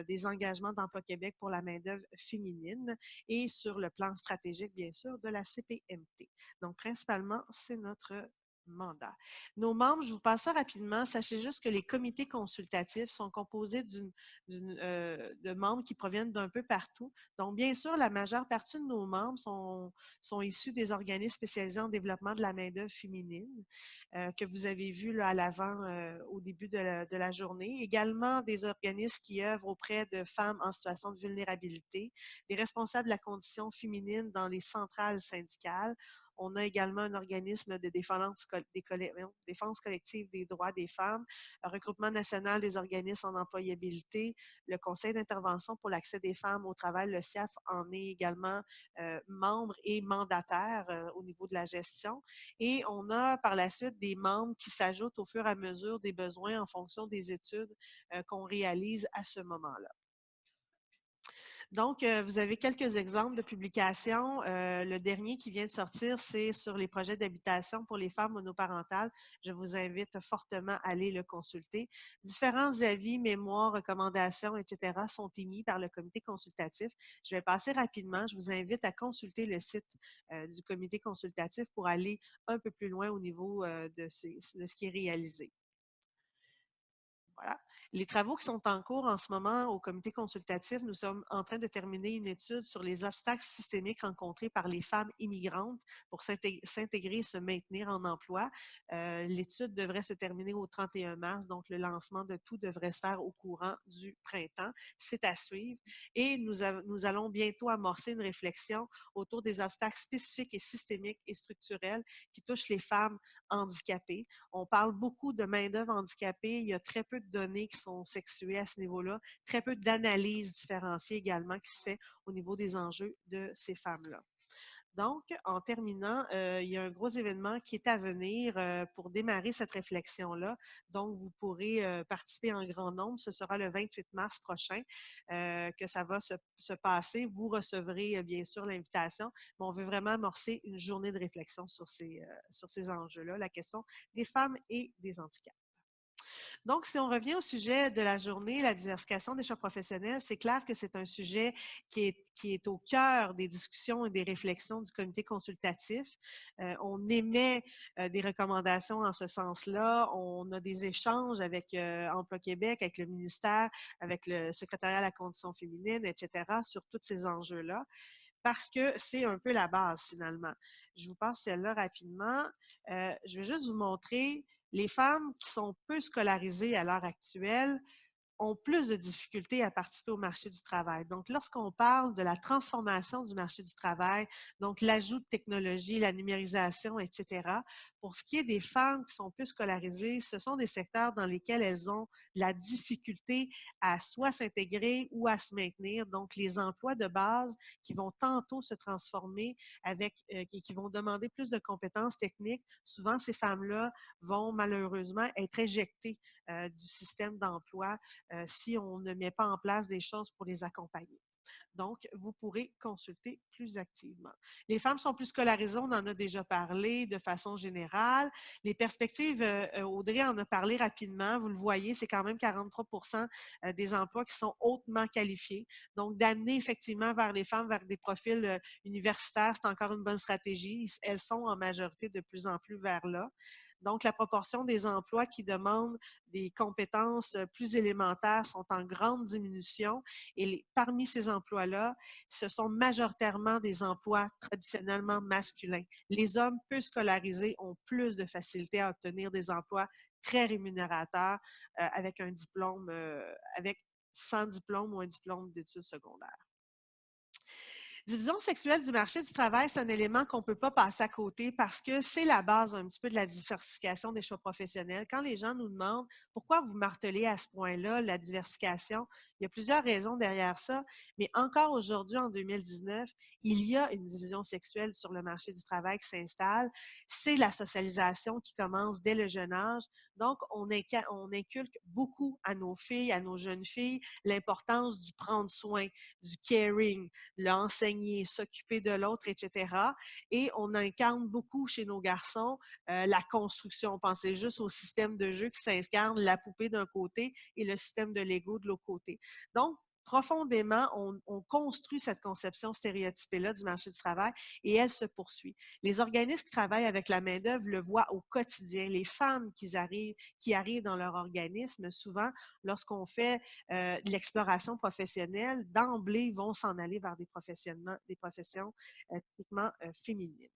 des engagements d'Emploi Québec pour la main-d'œuvre féminine et sur le plan stratégique, bien sûr, de la CPMT. Donc, principalement, c'est notre mandat. Nos membres, je vous passe ça rapidement. Sachez juste que les comités consultatifs sont composés de membres qui proviennent d'un peu partout. Donc, bien sûr, la majeure partie de nos membres sont issus des organismes spécialisés en développement de la main-d'œuvre féminine que vous avez vu là, à l'avant au début de la journée. Également, des organismes qui œuvrent auprès de femmes en situation de vulnérabilité, des responsables de la condition féminine dans les centrales syndicales. On a également un organisme de défense collective des droits des femmes, un regroupement national des organismes en employabilité, le Conseil d'intervention pour l'accès des femmes au travail, le CIAF en est également membre et mandataire au niveau de la gestion. Et on a par la suite des membres qui s'ajoutent au fur et à mesure des besoins en fonction des études qu'on réalise à ce moment-là. Donc, vous avez quelques exemples de publications. Le dernier qui vient de sortir, c'est sur les projets d'habitation pour les femmes monoparentales. Je vous invite fortement à aller le consulter. Différents avis, mémoires, recommandations, etc. sont émis par le comité consultatif. Je vais passer rapidement. Je vous invite à consulter le site du comité consultatif pour aller un peu plus loin au niveau de ce qui est réalisé. Voilà. Les travaux qui sont en cours en ce moment au comité consultatif, nous sommes en train de terminer une étude sur les obstacles systémiques rencontrés par les femmes immigrantes pour s'intégrer et se maintenir en emploi. L'étude devrait se terminer au 31 mars, donc le lancement de tout devrait se faire au courant du printemps. C'est à suivre. Et nous allons bientôt amorcer une réflexion autour des obstacles spécifiques et systémiques et structurels qui touchent les femmes handicapées. On parle beaucoup de main-d'œuvre handicapée. Il y a très peu de données qui sont sexuées à ce niveau-là, très peu d'analyses différenciées également qui se fait au niveau des enjeux de ces femmes-là. Donc, en terminant, il y a un gros événement qui est à venir pour démarrer cette réflexion-là. Donc, vous pourrez participer en grand nombre. Ce sera le 28 mars prochain que ça va se passer. Vous recevrez bien sûr l'invitation, mais on veut vraiment amorcer une journée de réflexion sur ces enjeux-là, la question des femmes et des handicaps. Donc, si on revient au sujet de la journée, la diversification des choix professionnels, c'est clair que c'est un sujet qui est au cœur des discussions et des réflexions du comité consultatif. On émet des recommandations en ce sens-là. On a des échanges avec Emploi Québec, avec le ministère, avec le secrétariat à la condition féminine, etc., sur tous ces enjeux-là, parce que c'est un peu la base finalement. Je vous passe celle-là rapidement. Je vais juste vous montrer les femmes qui sont peu scolarisées à l'heure actuelle ont plus de difficultés à participer au marché du travail. Donc, lorsqu'on parle de la transformation du marché du travail, donc l'ajout de technologie, la numérisation, etc., pour ce qui est des femmes qui sont plus scolarisées, ce sont des secteurs dans lesquels elles ont la difficulté à soit s'intégrer ou à se maintenir. Donc, les emplois de base qui vont tantôt se transformer qui vont demander plus de compétences techniques, souvent ces femmes-là vont malheureusement être éjectées du système d'emploi si on ne met pas en place des choses pour les accompagner. Donc, vous pourrez consulter plus activement. Les femmes sont plus scolarisées, on en a déjà parlé de façon générale. Les perspectives, Audrey en a parlé rapidement, vous le voyez, c'est quand même 43% des emplois qui sont hautement qualifiés. Donc, d'amener effectivement vers les femmes, vers des profils universitaires, c'est encore une bonne stratégie. Elles sont en majorité de plus en plus vers là. Donc, la proportion des emplois qui demandent des compétences plus élémentaires sont en grande diminution et parmi ces emplois-là, ce sont majoritairement des emplois traditionnellement masculins. Les hommes peu scolarisés ont plus de facilité à obtenir des emplois très rémunérateurs avec un diplôme, sans diplôme ou un diplôme d'études secondaires. Division sexuelle du marché du travail, c'est un élément qu'on ne peut pas passer à côté parce que c'est la base un petit peu de la diversification des choix professionnels. Quand les gens nous demandent pourquoi vous martelez à ce point-là la diversification, il y a plusieurs raisons derrière ça, mais encore aujourd'hui, en 2019, il y a une division sexuelle sur le marché du travail qui s'installe. C'est la socialisation qui commence dès le jeune âge. Donc, on inculque beaucoup à nos filles, à nos jeunes filles, l'importance du prendre soin, du caring, l'enseigner, s'occuper de l'autre, etc. Et on incarne beaucoup chez nos garçons la construction. Pensez juste au système de jeu qui s'incarne, la poupée d'un côté et le système de Lego de l'autre côté. Donc, profondément, on construit cette conception stéréotypée-là du marché du travail et elle se poursuit. Les organismes qui travaillent avec la main-d'œuvre le voient au quotidien. Les femmes qui arrivent dans leur organisme, souvent, lorsqu'on fait de l'exploration professionnelle, d'emblée, vont s'en aller vers des professions typiquement féminines.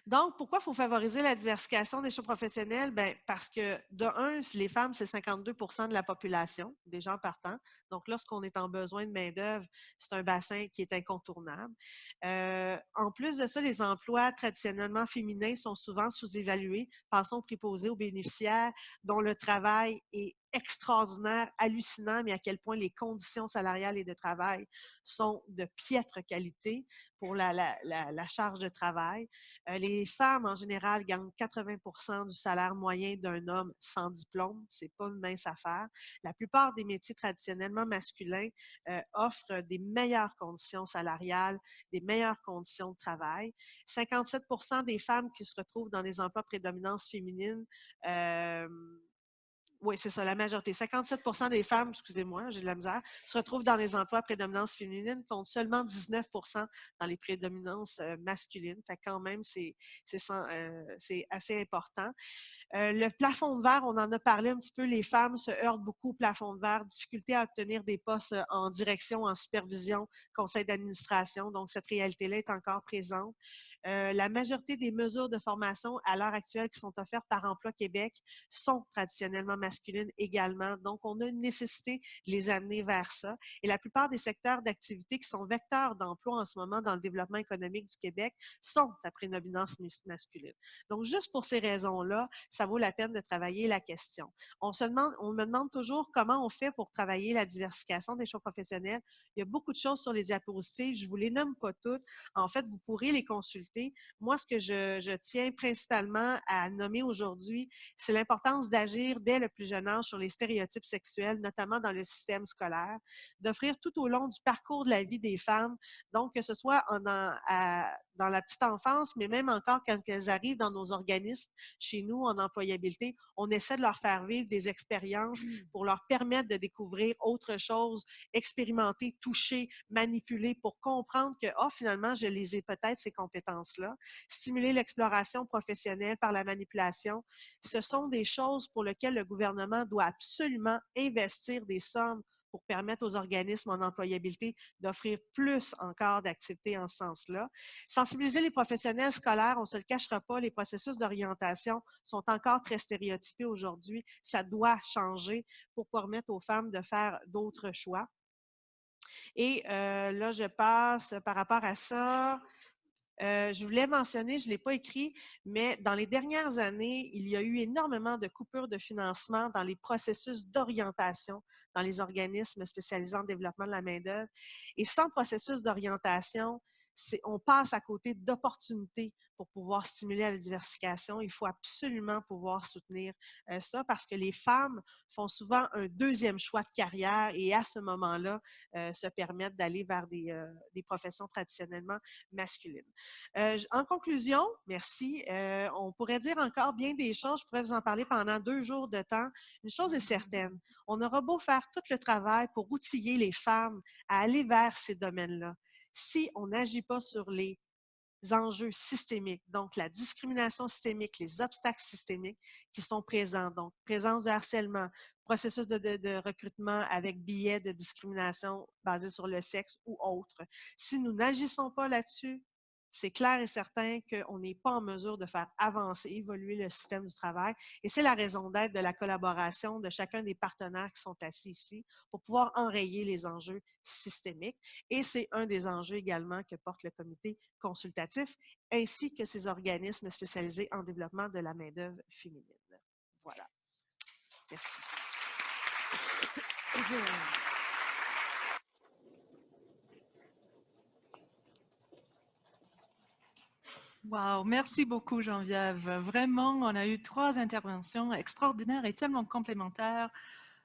Donc, pourquoi il faut favoriser la diversification des choix professionnels? Bien, parce que, de un, les femmes, c'est 52% de la population, des gens partants. Donc, lorsqu'on est en besoin de main-d'œuvre, c'est un bassin qui est incontournable. En plus de ça, les emplois traditionnellement féminins sont souvent sous-évalués. Pensons aux préposés, aux bénéficiaires, dont le travail est extraordinaire, hallucinant, mais à quel point les conditions salariales et de travail sont de piètre qualité pour la charge de travail. Les femmes, en général, gagnent 80% du salaire moyen d'un homme sans diplôme. C'est pas une mince affaire. La plupart des métiers traditionnellement masculins offrent des meilleures conditions salariales, des meilleures conditions de travail. 57% des femmes qui se retrouvent dans des emplois à prédominance féminine oui, c'est ça, la majorité. 57% des femmes, excusez-moi, j'ai de la misère, se retrouvent dans les emplois à prédominance féminine, contre seulement 19% dans les prédominances masculines. Fait que quand même, c'est assez important. Le plafond de verre, on en a parlé un petit peu, les femmes se heurtent beaucoup au plafond de verre, difficulté à obtenir des postes en direction, en supervision, conseil d'administration. Donc, cette réalité-là est encore présente. La majorité des mesures de formation à l'heure actuelle qui sont offertes par Emploi Québec sont traditionnellement masculines également. Donc, on a une nécessité de les amener vers ça. Et la plupart des secteurs d'activité qui sont vecteurs d'emploi en ce moment dans le développement économique du Québec sont à prédominance masculine. Donc, juste pour ces raisons-là, ça vaut la peine de travailler la question. On me demande toujours comment on fait pour travailler la diversification des choix professionnels. Il y a beaucoup de choses sur les diapositives. Je ne vous les nomme pas toutes. En fait, vous pourrez les consulter. Moi, ce que je tiens principalement à nommer aujourd'hui, c'est l'importance d'agir dès le plus jeune âge sur les stéréotypes sexuels, notamment dans le système scolaire, d'offrir tout au long du parcours de la vie des femmes, donc que ce soit dans la petite enfance, mais même encore quand elles arrivent dans nos organismes, chez nous, en employabilité, on essaie de leur faire vivre des expériences pour leur permettre de découvrir autre chose, expérimenter, toucher, manipuler, pour comprendre que, finalement, je les ai peut-être, ces compétences-là. Stimuler l'exploration professionnelle par la manipulation, ce sont des choses pour lesquelles le gouvernement doit absolument investir des sommes pour permettre aux organismes en employabilité d'offrir plus encore d'activités en ce sens-là. Sensibiliser les professionnels scolaires, on ne se le cachera pas, les processus d'orientation sont encore très stéréotypés aujourd'hui. Ça doit changer pour permettre aux femmes de faire d'autres choix. Et là, je passe par rapport à ça. Je voulais mentionner, je ne l'ai pas écrit, mais dans les dernières années, il y a eu énormément de coupures de financement dans les processus d'orientation dans les organismes spécialisés en développement de la main-d'œuvre. Et sans processus d'orientation, on passe à côté d'opportunités pour pouvoir stimuler à la diversification. Il faut absolument pouvoir soutenir ça parce que les femmes font souvent un deuxième choix de carrière et à ce moment-là, se permettent d'aller vers des professions traditionnellement masculines. En conclusion, merci. On pourrait dire encore bien des choses. Je pourrais vous en parler pendant 2 jours de temps. Une chose est certaine, on aura beau faire tout le travail pour outiller les femmes à aller vers ces domaines-là. Si on n'agit pas sur les enjeux systémiques, donc la discrimination systémique, les obstacles systémiques qui sont présents, donc présence de harcèlement, processus de recrutement avec biais de discrimination basé sur le sexe ou autre. Si nous n'agissons pas là-dessus, c'est clair et certain qu'on n'est pas en mesure de faire avancer, évoluer le système du travail. Et c'est la raison d'être de la collaboration de chacun des partenaires qui sont assis ici pour pouvoir enrayer les enjeux systémiques. Et c'est un des enjeux également que porte le comité consultatif, ainsi que ces organismes spécialisés en développement de la main-d'œuvre féminine. Voilà. Merci. Wow, merci beaucoup Geneviève. Vraiment, on a eu 3 interventions extraordinaires et tellement complémentaires.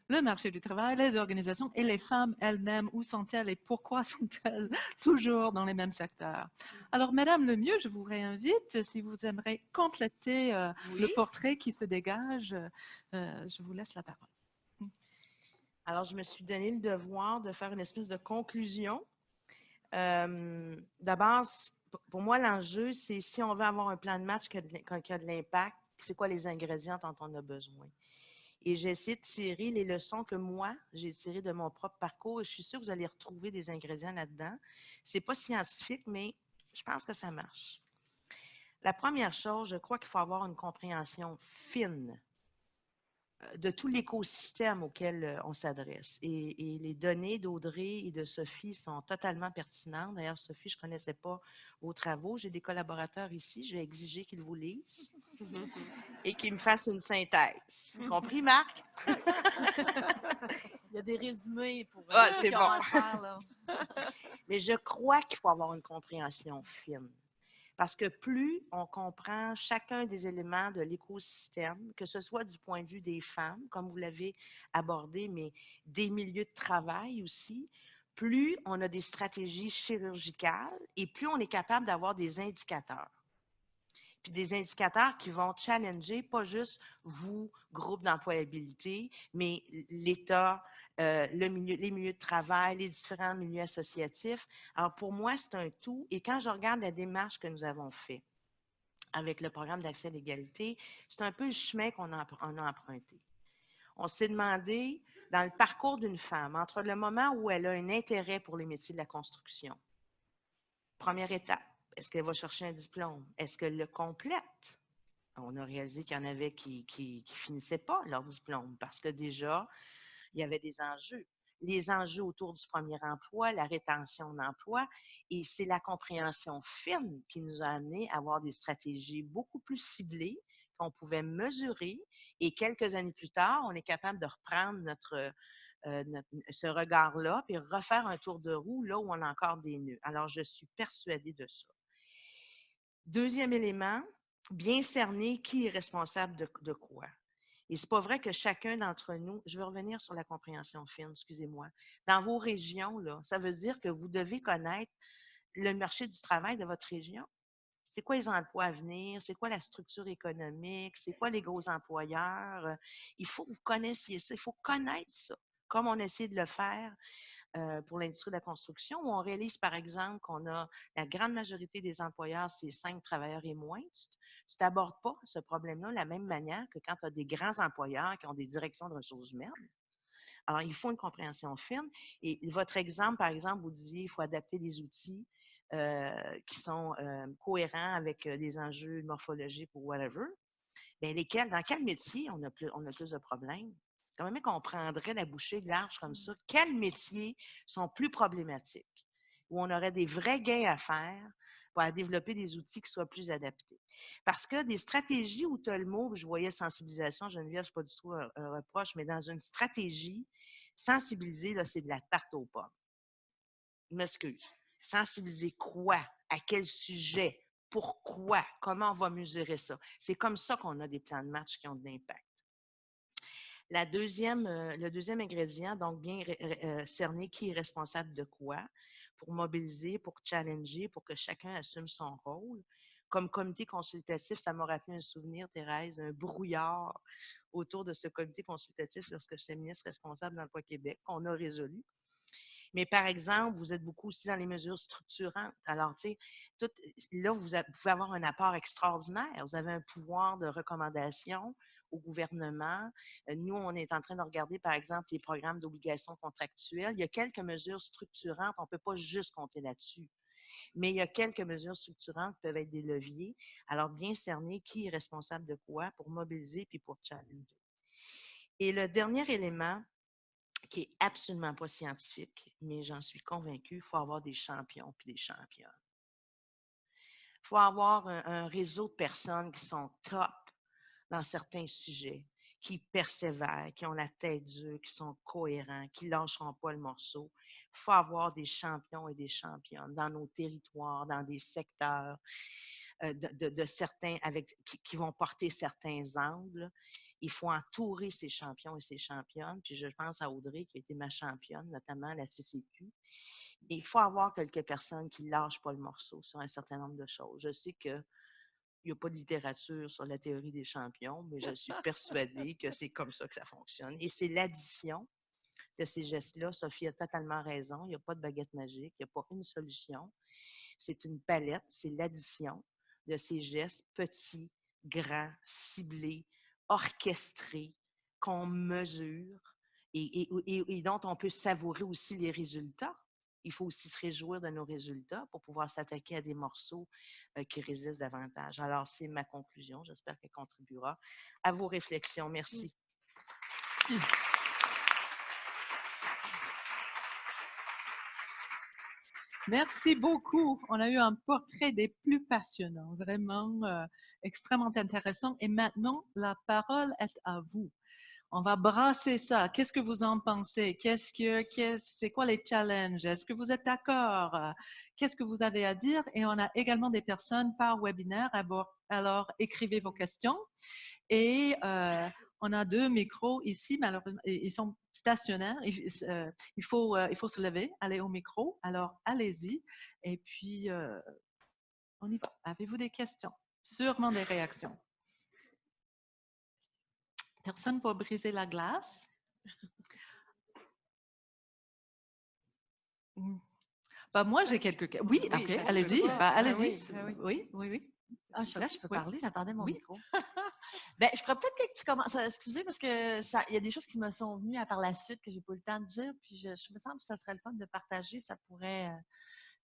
Le marché du travail, les organisations et les femmes elles-mêmes, où sont-elles et pourquoi sont-elles toujours dans les mêmes secteurs? Alors, Madame Lemieux, je vous réinvite, si vous aimeriez compléter le portrait qui se dégage, je vous laisse la parole. Alors, je me suis donné le devoir de faire une espèce de conclusion. D'abord, pour moi, l'enjeu, c'est si on veut avoir un plan de match qui a de l'impact, c'est quoi les ingrédients dont on a besoin. Et j'ai essayé de tirer les leçons que moi, j'ai tirées de mon propre parcours et je suis sûre que vous allez retrouver des ingrédients là-dedans. C'est pas scientifique, mais je pense que ça marche. La première chose, je crois qu'il faut avoir une compréhension fine de tout l'écosystème auquel on s'adresse. Et les données d'Audrey et de Sophie sont totalement pertinentes. D'ailleurs, Sophie, je ne connaissais pas vos travaux. J'ai des collaborateurs ici. J'ai exigé qu'ils vous lisent et qu'ils me fassent une synthèse. Compris, Marc? Il y a des résumés pour c'est bon. à faire, là. Mais je crois qu'il faut avoir une compréhension fine. Parce que plus on comprend chacun des éléments de l'écosystème, que ce soit du point de vue des femmes, comme vous l'avez abordé, mais des milieux de travail aussi, plus on a des stratégies chirurgicales et plus on est capable d'avoir des indicateurs. Puis des indicateurs qui vont challenger, pas juste vous, groupe d'employabilité, mais l'État, les milieux de travail, les différents milieux associatifs. Alors, pour moi, c'est un tout. Et quand je regarde la démarche que nous avons faite avec le programme d'accès à l'égalité, c'est un peu le chemin qu'on a emprunté. On s'est demandé, dans le parcours d'une femme, entre le moment où elle a un intérêt pour les métiers de la construction, première étape, est-ce qu'elle va chercher un diplôme? Est-ce qu'elle le complète? On a réalisé qu'il y en avait qui ne finissaient pas leur diplôme parce que déjà, il y avait des enjeux. Les enjeux autour du premier emploi, la rétention d'emploi, et c'est la compréhension fine qui nous a amené à avoir des stratégies beaucoup plus ciblées qu'on pouvait mesurer. Et quelques années plus tard, on est capable de reprendre ce regard-là puis refaire un tour de roue là où on a encore des nœuds. Alors, je suis persuadée de ça. Deuxième élément, bien cerner qui est responsable de quoi. Et c'est pas vrai que chacun d'entre nous, je veux revenir sur la compréhension fine, excusez-moi. Dans vos régions, là, ça veut dire que vous devez connaître le marché du travail de votre région. C'est quoi les emplois à venir? C'est quoi la structure économique? C'est quoi les gros employeurs? Il faut que vous connaissiez ça. Il faut connaître ça, comme on essaie de le faire pour l'industrie de la construction, où on réalise, par exemple, qu'on a la grande majorité des employeurs, c'est 5 travailleurs et moins. Tu n'abordes pas ce problème-là de la même manière que quand tu as des grands employeurs qui ont des directions de ressources humaines. Alors, il faut une compréhension fine. Et votre exemple, par exemple, vous disiez qu'il faut adapter des outils qui sont cohérents avec des enjeux morphologiques ou whatever. Bien, dans quel métier on a plus de problèmes? Comment même qu'on prendrait la bouchée large comme ça? Quels métiers sont plus problématiques? Où on aurait des vrais gains à faire pour développer des outils qui soient plus adaptés. Parce que des stratégies où tu as le mot, je voyais sensibilisation, Geneviève, ce n'est pas du tout un reproche, mais dans une stratégie, sensibiliser, là, c'est de la tarte aux pommes. Je m'excuse. Sensibiliser quoi? À quel sujet? Pourquoi? Comment on va mesurer ça? C'est comme ça qu'on a des plans de match qui ont de l'impact. Le deuxième ingrédient, donc bien cerner qui est responsable de quoi, pour mobiliser, pour challenger, pour que chacun assume son rôle. Comme comité consultatif, ça m'a rappelé un souvenir, Thérèse, un brouillard autour de ce comité consultatif lorsque j'étais ministre responsable d'Emploi Québec, qu'on a résolu. Mais par exemple, vous êtes beaucoup aussi dans les mesures structurantes. Alors, tu sais, là, vous pouvez avoir un apport extraordinaire. Vous avez un pouvoir de recommandation au gouvernement. Nous, on est en train de regarder, par exemple, les programmes d'obligations contractuelles. Il y a quelques mesures structurantes. On ne peut pas juste compter là-dessus. Mais il y a quelques mesures structurantes qui peuvent être des leviers. Alors, bien cerner qui est responsable de quoi pour mobiliser puis pour challenger. Et le dernier élément, qui est absolument pas scientifique, mais j'en suis convaincue, il faut avoir des champions puis des championnes. Il faut avoir un réseau de personnes qui sont top dans certains sujets, qui persévèrent, qui ont la tête dure, qui sont cohérents, qui ne lâcheront pas le morceau. Il faut avoir des champions et des championnes dans nos territoires, dans des secteurs de certains qui vont porter certains angles. Il faut entourer ces champions et ces championnes. Puis je pense à Audrey, qui a été ma championne, notamment à la CCQ. Et il faut avoir quelques personnes qui ne lâchent pas le morceau sur un certain nombre de choses. Je sais qu'il n'y a pas de littérature sur la théorie des champions, mais je suis persuadée que c'est comme ça que ça fonctionne. Et c'est l'addition de ces gestes-là. Sophie a totalement raison. Il n'y a pas de baguette magique. Il n'y a pas une solution. C'est une palette. C'est l'addition de ces gestes petits, grands, ciblés, orchestrés, qu'on mesure et dont on peut savourer aussi les résultats. Il faut aussi se réjouir de nos résultats pour pouvoir s'attaquer à des morceaux qui résistent davantage. Alors, c'est ma conclusion. J'espère qu'elle contribuera à vos réflexions. Merci. Merci beaucoup. On a eu un portrait des plus passionnants, vraiment extrêmement intéressant. Et maintenant, la parole est à vous. On va brasser ça. Qu'est-ce que vous en pensez? C'est quoi les challenges? Est-ce que vous êtes d'accord? Qu'est-ce que vous avez à dire? Et on a également des personnes par webinaire. Alors, écrivez vos questions. Et on a 2 micros ici, malheureusement, ils sont stationnaires. Il faut se lever, aller au micro. Alors, allez-y. Et puis, on y va. Avez-vous des questions? Sûrement des réactions. Personne pour briser la glace? Bah, moi, j'ai quelques... Oui, Oui, OK, ça se allez-y. peut pas. Bah, Ben allez-y. oui. Oui. Ah, je suis là, je peux Oui. parler, j'attendais mon Oui. micro. Ben, je ferais peut-être quelques petits commentaires. Excusez, parce que il y a des choses qui me sont venues par la suite que j'ai pas eu le temps de dire. Puis je me semble que ça serait le fun de partager. Ça pourrait.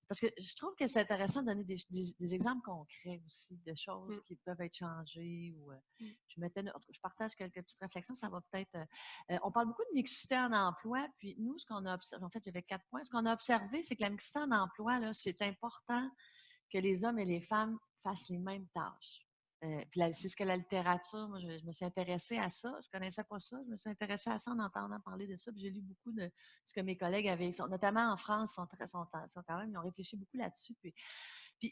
Parce que je trouve que c'est intéressant de donner des exemples concrets aussi, de choses qui peuvent être changées. Ou, je partage quelques petites réflexions. Ça va peut-être. On parle beaucoup de mixité en emploi. Puis nous, ce qu'on a observé, en fait, j'avais 4 points. Ce qu'on a observé, c'est que la mixité en emploi, là, c'est important que les hommes et les femmes fassent les mêmes tâches. Puis c'est ce que la littérature, moi, je me suis intéressée à ça. Je connaissais pas ça. Je me suis intéressée à ça en entendant parler de ça. Puis j'ai lu beaucoup de ce que mes collègues avaient, notamment en France, sont quand même, ils ont réfléchi beaucoup là-dessus. Puis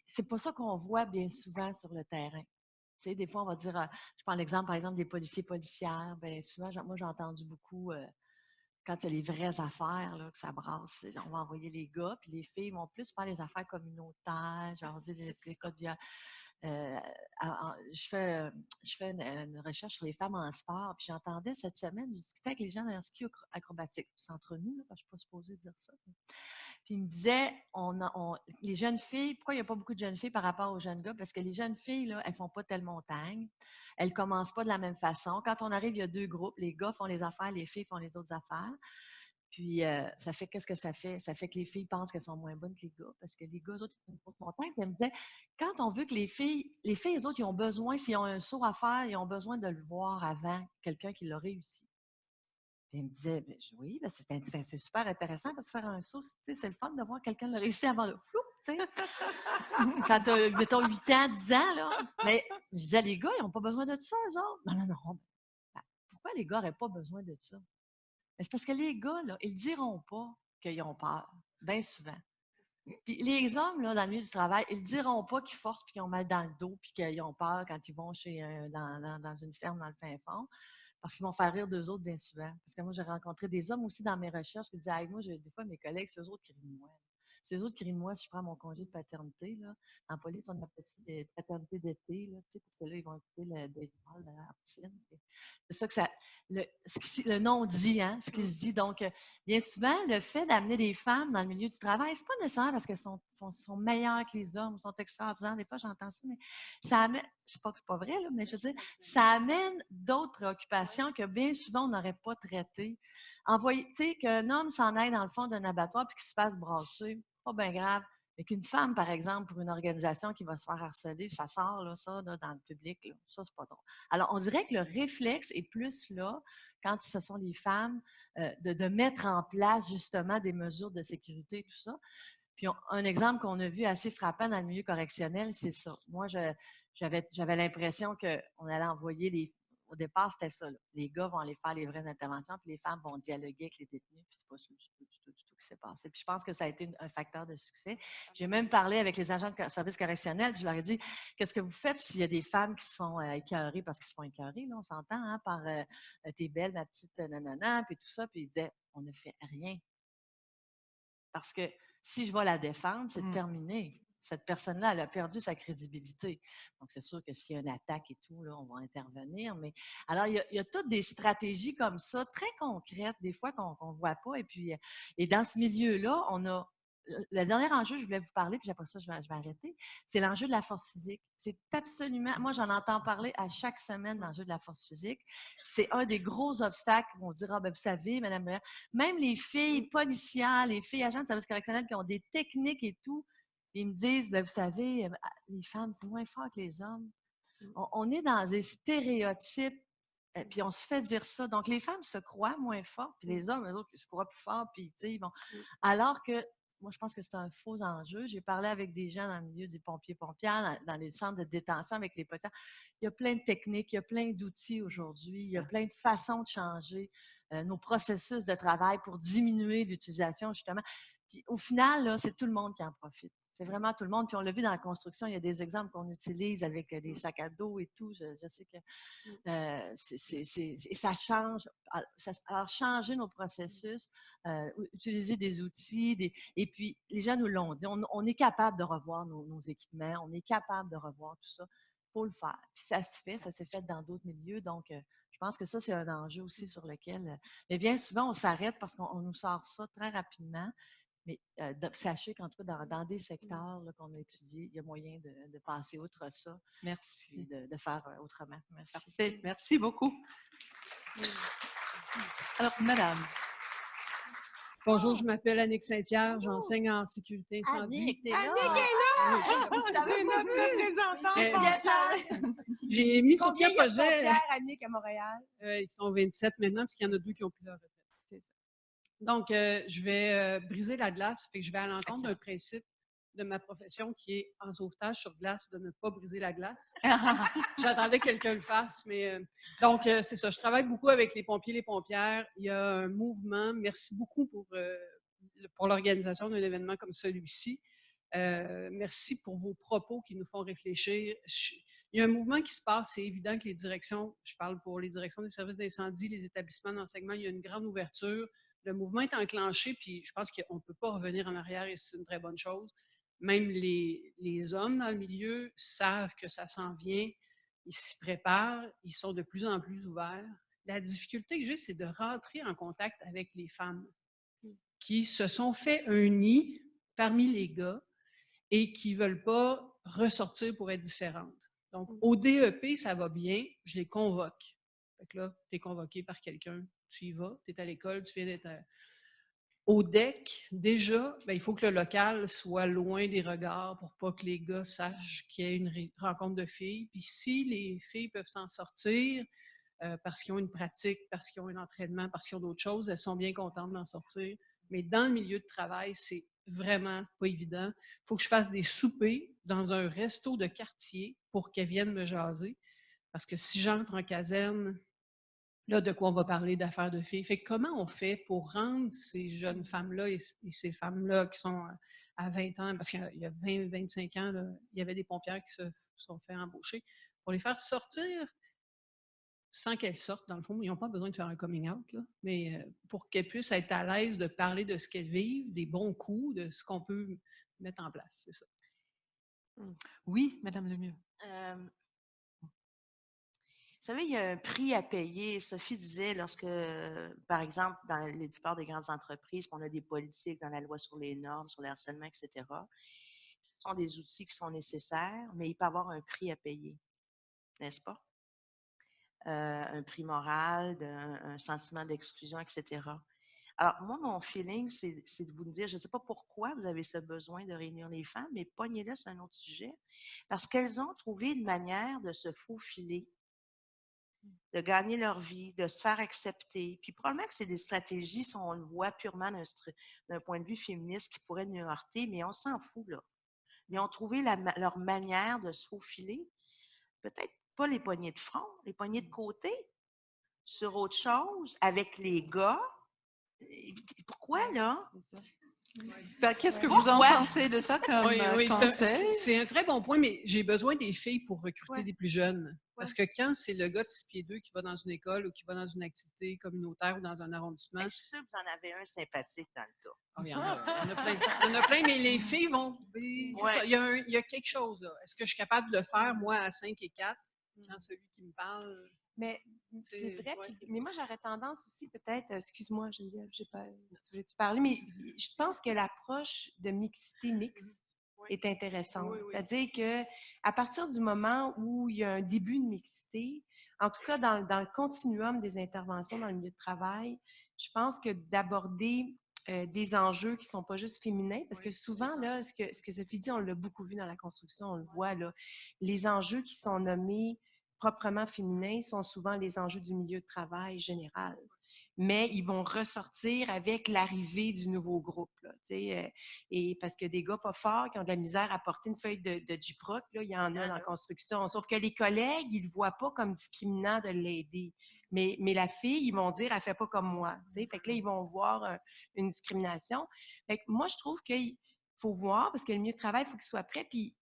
c'est pas ça qu'on voit bien souvent sur le terrain. Tu sais, des fois, on va dire, je prends l'exemple, par exemple, des policiers-policières. Bien, souvent, moi, j'ai entendu beaucoup, quand il y a les vraies affaires, là, que ça brasse, on va envoyer les gars, puis les filles vont plus faire les affaires communautaires, genre des codes violents. Je fais une recherche sur les femmes en sport, puis j'entendais cette semaine, je discutais avec les gens dans le ski acrobatique. C'est entre nous, là, parce que je ne suis pas supposée dire ça. Puis ils me disaient, les jeunes filles, pourquoi il n'y a pas beaucoup de jeunes filles par rapport aux jeunes gars? Parce que les jeunes filles, là, elles ne font pas telle montagne. Elles ne commencent pas de la même façon. Quand on arrive, il y a 2 groupes. Les gars font les affaires, les filles font les autres affaires. Puis, ça fait, qu'est-ce que ça fait? Ça fait que les filles pensent qu'elles sont moins bonnes que les gars, parce que les gars, eux autres, ils font une grosse montagne. Puis elle me disait, quand on veut que les filles, eux autres, ils ont besoin, s'ils ont un saut à faire, ils ont besoin de le voir avant quelqu'un qui l'a réussi. Puis elle me disait, oui, c'est super intéressant parce que faire un saut, c'est le fun de voir quelqu'un le réussir avant le flou, tu sais. Quand tu as, mettons, 8 ans, 10 ans, là. Mais je disais, les gars, ils n'ont pas besoin de ça, eux autres. Non. Pourquoi les gars n'auraient pas besoin de ça? Mais c'est parce que les gars, là, ils ne diront pas qu'ils ont peur, bien souvent. Puis les hommes, là, dans le milieu du travail, ils ne diront pas qu'ils forcent, puis qu'ils ont mal dans le dos, puis qu'ils ont peur quand ils vont dans une ferme dans le fin fond, parce qu'ils vont faire rire d'eux autres bien souvent. Parce que moi, j'ai rencontré des hommes aussi dans mes recherches qui disaient, hey, moi, des fois, mes collègues, c'est eux autres qui rient de moi. C'est eux autres qui rient de moi si je prends mon congé de paternité. Là. En police, on appelle ça des paternités d'été, là, parce que là, ils vont écouter le baseball à la piscine. C'est ça que le nom dit, hein, ce qui se dit. Donc, bien souvent, le fait d'amener des femmes dans le milieu du travail, c'est pas nécessaire parce qu'elles sont meilleures que les hommes, sont extraordinaires. Des fois, j'entends ça, mais ça amène, c'est pas vrai, là, mais je veux dire, ça amène d'autres préoccupations que bien souvent, on n'aurait pas traitées. Envoyer, tu sais, qu'un homme s'en aille dans le fond d'un abattoir puis qu'il se fasse brasser, pas bien grave. Mais qu'une femme, par exemple, pour une organisation qui va se faire harceler, ça sort, là, ça, là, dans le public, là, ça, c'est pas drôle. Alors, on dirait que le réflexe est plus là, quand ce sont les femmes, de mettre en place, justement, des mesures de sécurité et tout ça. Puis, un exemple qu'on a vu assez frappant dans le milieu correctionnel, c'est ça. Moi, j'avais l'impression qu'on allait envoyer les... Au départ, c'était ça. Là. Les gars vont aller faire les vraies interventions, puis les femmes vont dialoguer avec les détenus, puis c'est pas du tout ce qui s'est passé. Puis je pense que ça a été un facteur de succès. J'ai même parlé avec les agents de service correctionnel, puis je leur ai dit, qu'est-ce que vous faites s'il y a des femmes qui se font écœurer, parce qu'ils se font écœurer, là, on s'entend, hein, par t'es belle, ma petite nanana, puis tout ça, puis ils disaient, on ne fait rien. Parce que si je vais la défendre, c'est terminé. Cette personne-là, elle a perdu sa crédibilité. Donc, c'est sûr que s'il y a une attaque et tout, là, on va intervenir. Mais alors, il y a toutes des stratégies comme ça, très concrètes, des fois qu'on ne voit pas. Et dans ce milieu-là, on a le dernier enjeu, je voulais vous parler, puis après ça, je vais arrêter, c'est l'enjeu de la force physique. C'est absolument, moi, j'en entends parler à chaque semaine, l'enjeu de la force physique. C'est un des gros obstacles où on dira, vous savez, madame, même les filles policières, les filles agents de service correctionnel qui ont des techniques et tout, ils me disent, vous savez, les femmes, c'est moins fort que les hommes. On est dans des stéréotypes, puis on se fait dire ça. Donc, les femmes se croient moins fortes, puis les hommes, eux autres, ils se croient plus forts, puis, tu sais, bon. Alors que, moi, je pense que c'est un faux enjeu. J'ai parlé avec des gens dans le milieu des pompiers-pompières, dans les centres de détention avec les policiers. Il y a plein de techniques, il y a plein d'outils aujourd'hui, il y a plein de façons de changer nos processus de travail pour diminuer l'utilisation, justement. Puis, au final, là, c'est tout le monde qui en profite. C'est vraiment tout le monde. Puis on l'a vu dans la construction, il y a des exemples qu'on utilise avec des sacs à dos et tout. Je sais que ça change. Alors, changer nos processus, utiliser des outils, et puis les gens nous l'ont dit, on est capable de revoir nos équipements, on est capable de revoir tout ça. Il faut le faire. Puis ça se fait, ça s'est fait dans d'autres milieux. Donc, je pense que ça, c'est un enjeu aussi sur lequel, mais bien souvent, on s'arrête parce qu'on nous sort ça très rapidement. Mais sachez qu'en tout cas, dans des secteurs qu'on a étudiés, il y a moyen de passer outre ça. Merci. De faire autrement. Merci. Parfait. Merci beaucoup. Alors, madame. Bonjour, je m'appelle Annick Saint-Pierre, j'enseigne en sécurité incendie. Annick, t'es là! C'est notre représentante. J'ai mis sur pied un Combien projet. Annick, à Montréal? Ils sont 27 maintenant, parce qu'il y en a 2 qui ont pris leur retraite. C'est ça. Donc, je vais briser la glace, fait que je vais à l'encontre d'un principe de ma profession qui est en sauvetage sur glace, de ne pas briser la glace. J'attendais que quelqu'un le fasse, mais donc c'est ça. Je travaille beaucoup avec les pompiers, les pompières. Il y a un mouvement. Merci beaucoup pour l'organisation d'un événement comme celui-ci. Merci pour vos propos qui nous font réfléchir. Il y a un mouvement qui se passe. C'est évident que les directions, je parle pour les directions des services d'incendie, les établissements d'enseignement, il y a une grande ouverture. Le mouvement est enclenché, puis je pense qu'on ne peut pas revenir en arrière et c'est une très bonne chose. Même les hommes dans le milieu savent que ça s'en vient, ils s'y préparent, ils sont de plus en plus ouverts. La difficulté que j'ai, c'est de rentrer en contact avec les femmes qui se sont fait un nid parmi les gars et qui ne veulent pas ressortir pour être différentes. Donc, au DEP, ça va bien, je les convoque. Fait que là, tu es convoqué par quelqu'un, tu y vas, tu es à l'école, tu viens d'être... Au DEC, déjà, il faut que le local soit loin des regards pour pas que les gars sachent qu'il y a une rencontre de filles. Puis si les filles peuvent s'en sortir parce qu'ils ont une pratique, parce qu'ils ont un entraînement, parce qu'ils ont d'autres choses, elles sont bien contentes d'en sortir. Mais dans le milieu de travail, c'est vraiment pas évident. Il faut que je fasse des soupers dans un resto de quartier pour qu'elles viennent me jaser. Parce que si j'entre en caserne, Là, de quoi on va parler d'affaires de filles. Fait que comment on fait pour rendre ces jeunes femmes-là et ces femmes-là qui sont à 20 ans, parce qu'il y a 20, 25 ans, là, il y avait des pompières qui se sont fait embaucher, pour les faire sortir sans qu'elles sortent, dans le fond. Ils n'ont pas besoin de faire un coming out, là, mais pour qu'elles puissent être à l'aise de parler de ce qu'elles vivent, des bons coups, de ce qu'on peut mettre en place, c'est ça. Oui, Madame Lemieux. Vous savez, il y a un prix à payer. Sophie disait, lorsque, par exemple, dans la plupart des grandes entreprises, on a des politiques dans la loi sur les normes, sur le harcèlement, etc., ce sont des outils qui sont nécessaires, mais il peut y avoir un prix à payer, n'est-ce pas? Un prix moral, un sentiment d'exclusion, etc. Alors, moi, mon feeling, c'est de vous dire, je ne sais pas pourquoi vous avez ce besoin de réunir les femmes, mais pognez-le, c'est un autre sujet, parce qu'elles ont trouvé une manière de se faufiler, de gagner leur vie, de se faire accepter. Puis probablement que c'est des stratégies, si on le voit purement d'un point de vue féministe, qui pourraient nous heurter, mais on s'en fout, là. Ils ont trouvé leur manière de se faufiler. Peut-être pas les poignées de front, les poignées de côté, sur autre chose, avec les gars. Pourquoi, là? Ben, qu'est-ce que vous en pensez de ça comme conseil? C'est un très bon point, mais j'ai besoin des filles pour recruter des plus jeunes. Parce que quand c'est le gars de 6 pieds 2 qui va dans une école ou qui va dans une activité communautaire ou dans un arrondissement... Je suis sûre que vous en avez un sympathique dans le cas. Oh, il y en a plein, mais les filles vont... Ça, il y a quelque chose, là. Est-ce que je suis capable de le faire, moi, à 5 et 4, quand celui qui me parle... Mais c'est vrai, mais moi j'aurais tendance aussi peut-être, excuse-moi Geneviève, j'ai pas voulais-tu parler, mais je pense que l'approche de mixité mix est intéressante. C'est-à-dire que à partir du moment où il y a un début de mixité, en tout cas dans le continuum des interventions dans le milieu de travail, je pense que d'aborder des enjeux qui ne sont pas juste féminins, parce que souvent, là, ce que Sophie dit, on l'a beaucoup vu dans la construction, on le voit, là, les enjeux qui sont nommés proprement féminins sont souvent les enjeux du milieu de travail général. Mais ils vont ressortir avec l'arrivée du nouveau groupe. Là, et parce que des gars pas forts qui ont de la misère à porter une feuille de J-Proc, là, il y en a dans la construction. Sauf que les collègues, ils ne le voient pas comme discriminant de l'aider. Mais la fille, ils vont dire, elle ne fait pas comme moi. Fait que là, ils vont voir une discrimination. Fait que moi, je trouve qu'il faut voir, parce que le milieu de travail, il faut qu'il soit prêt. Puis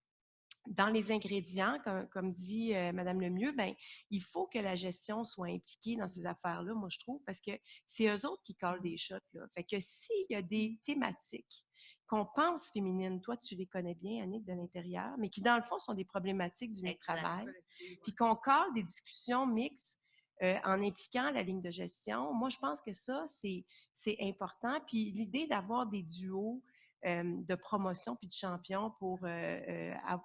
dans les ingrédients, comme dit Mme Lemieux, ben, il faut que la gestion soit impliquée dans ces affaires-là, moi, je trouve, parce que c'est eux autres qui collent des shots. Là. Fait que s'il y a des thématiques qu'on pense féminines, toi, tu les connais bien, Annick, de l'intérieur, mais qui, dans le fond, sont des problématiques du milieu de travail, puis qu'on colle des discussions mixtes en impliquant la ligne de gestion, moi, je pense que ça, c'est important. Puis l'idée d'avoir des duos de promotion puis de champion pour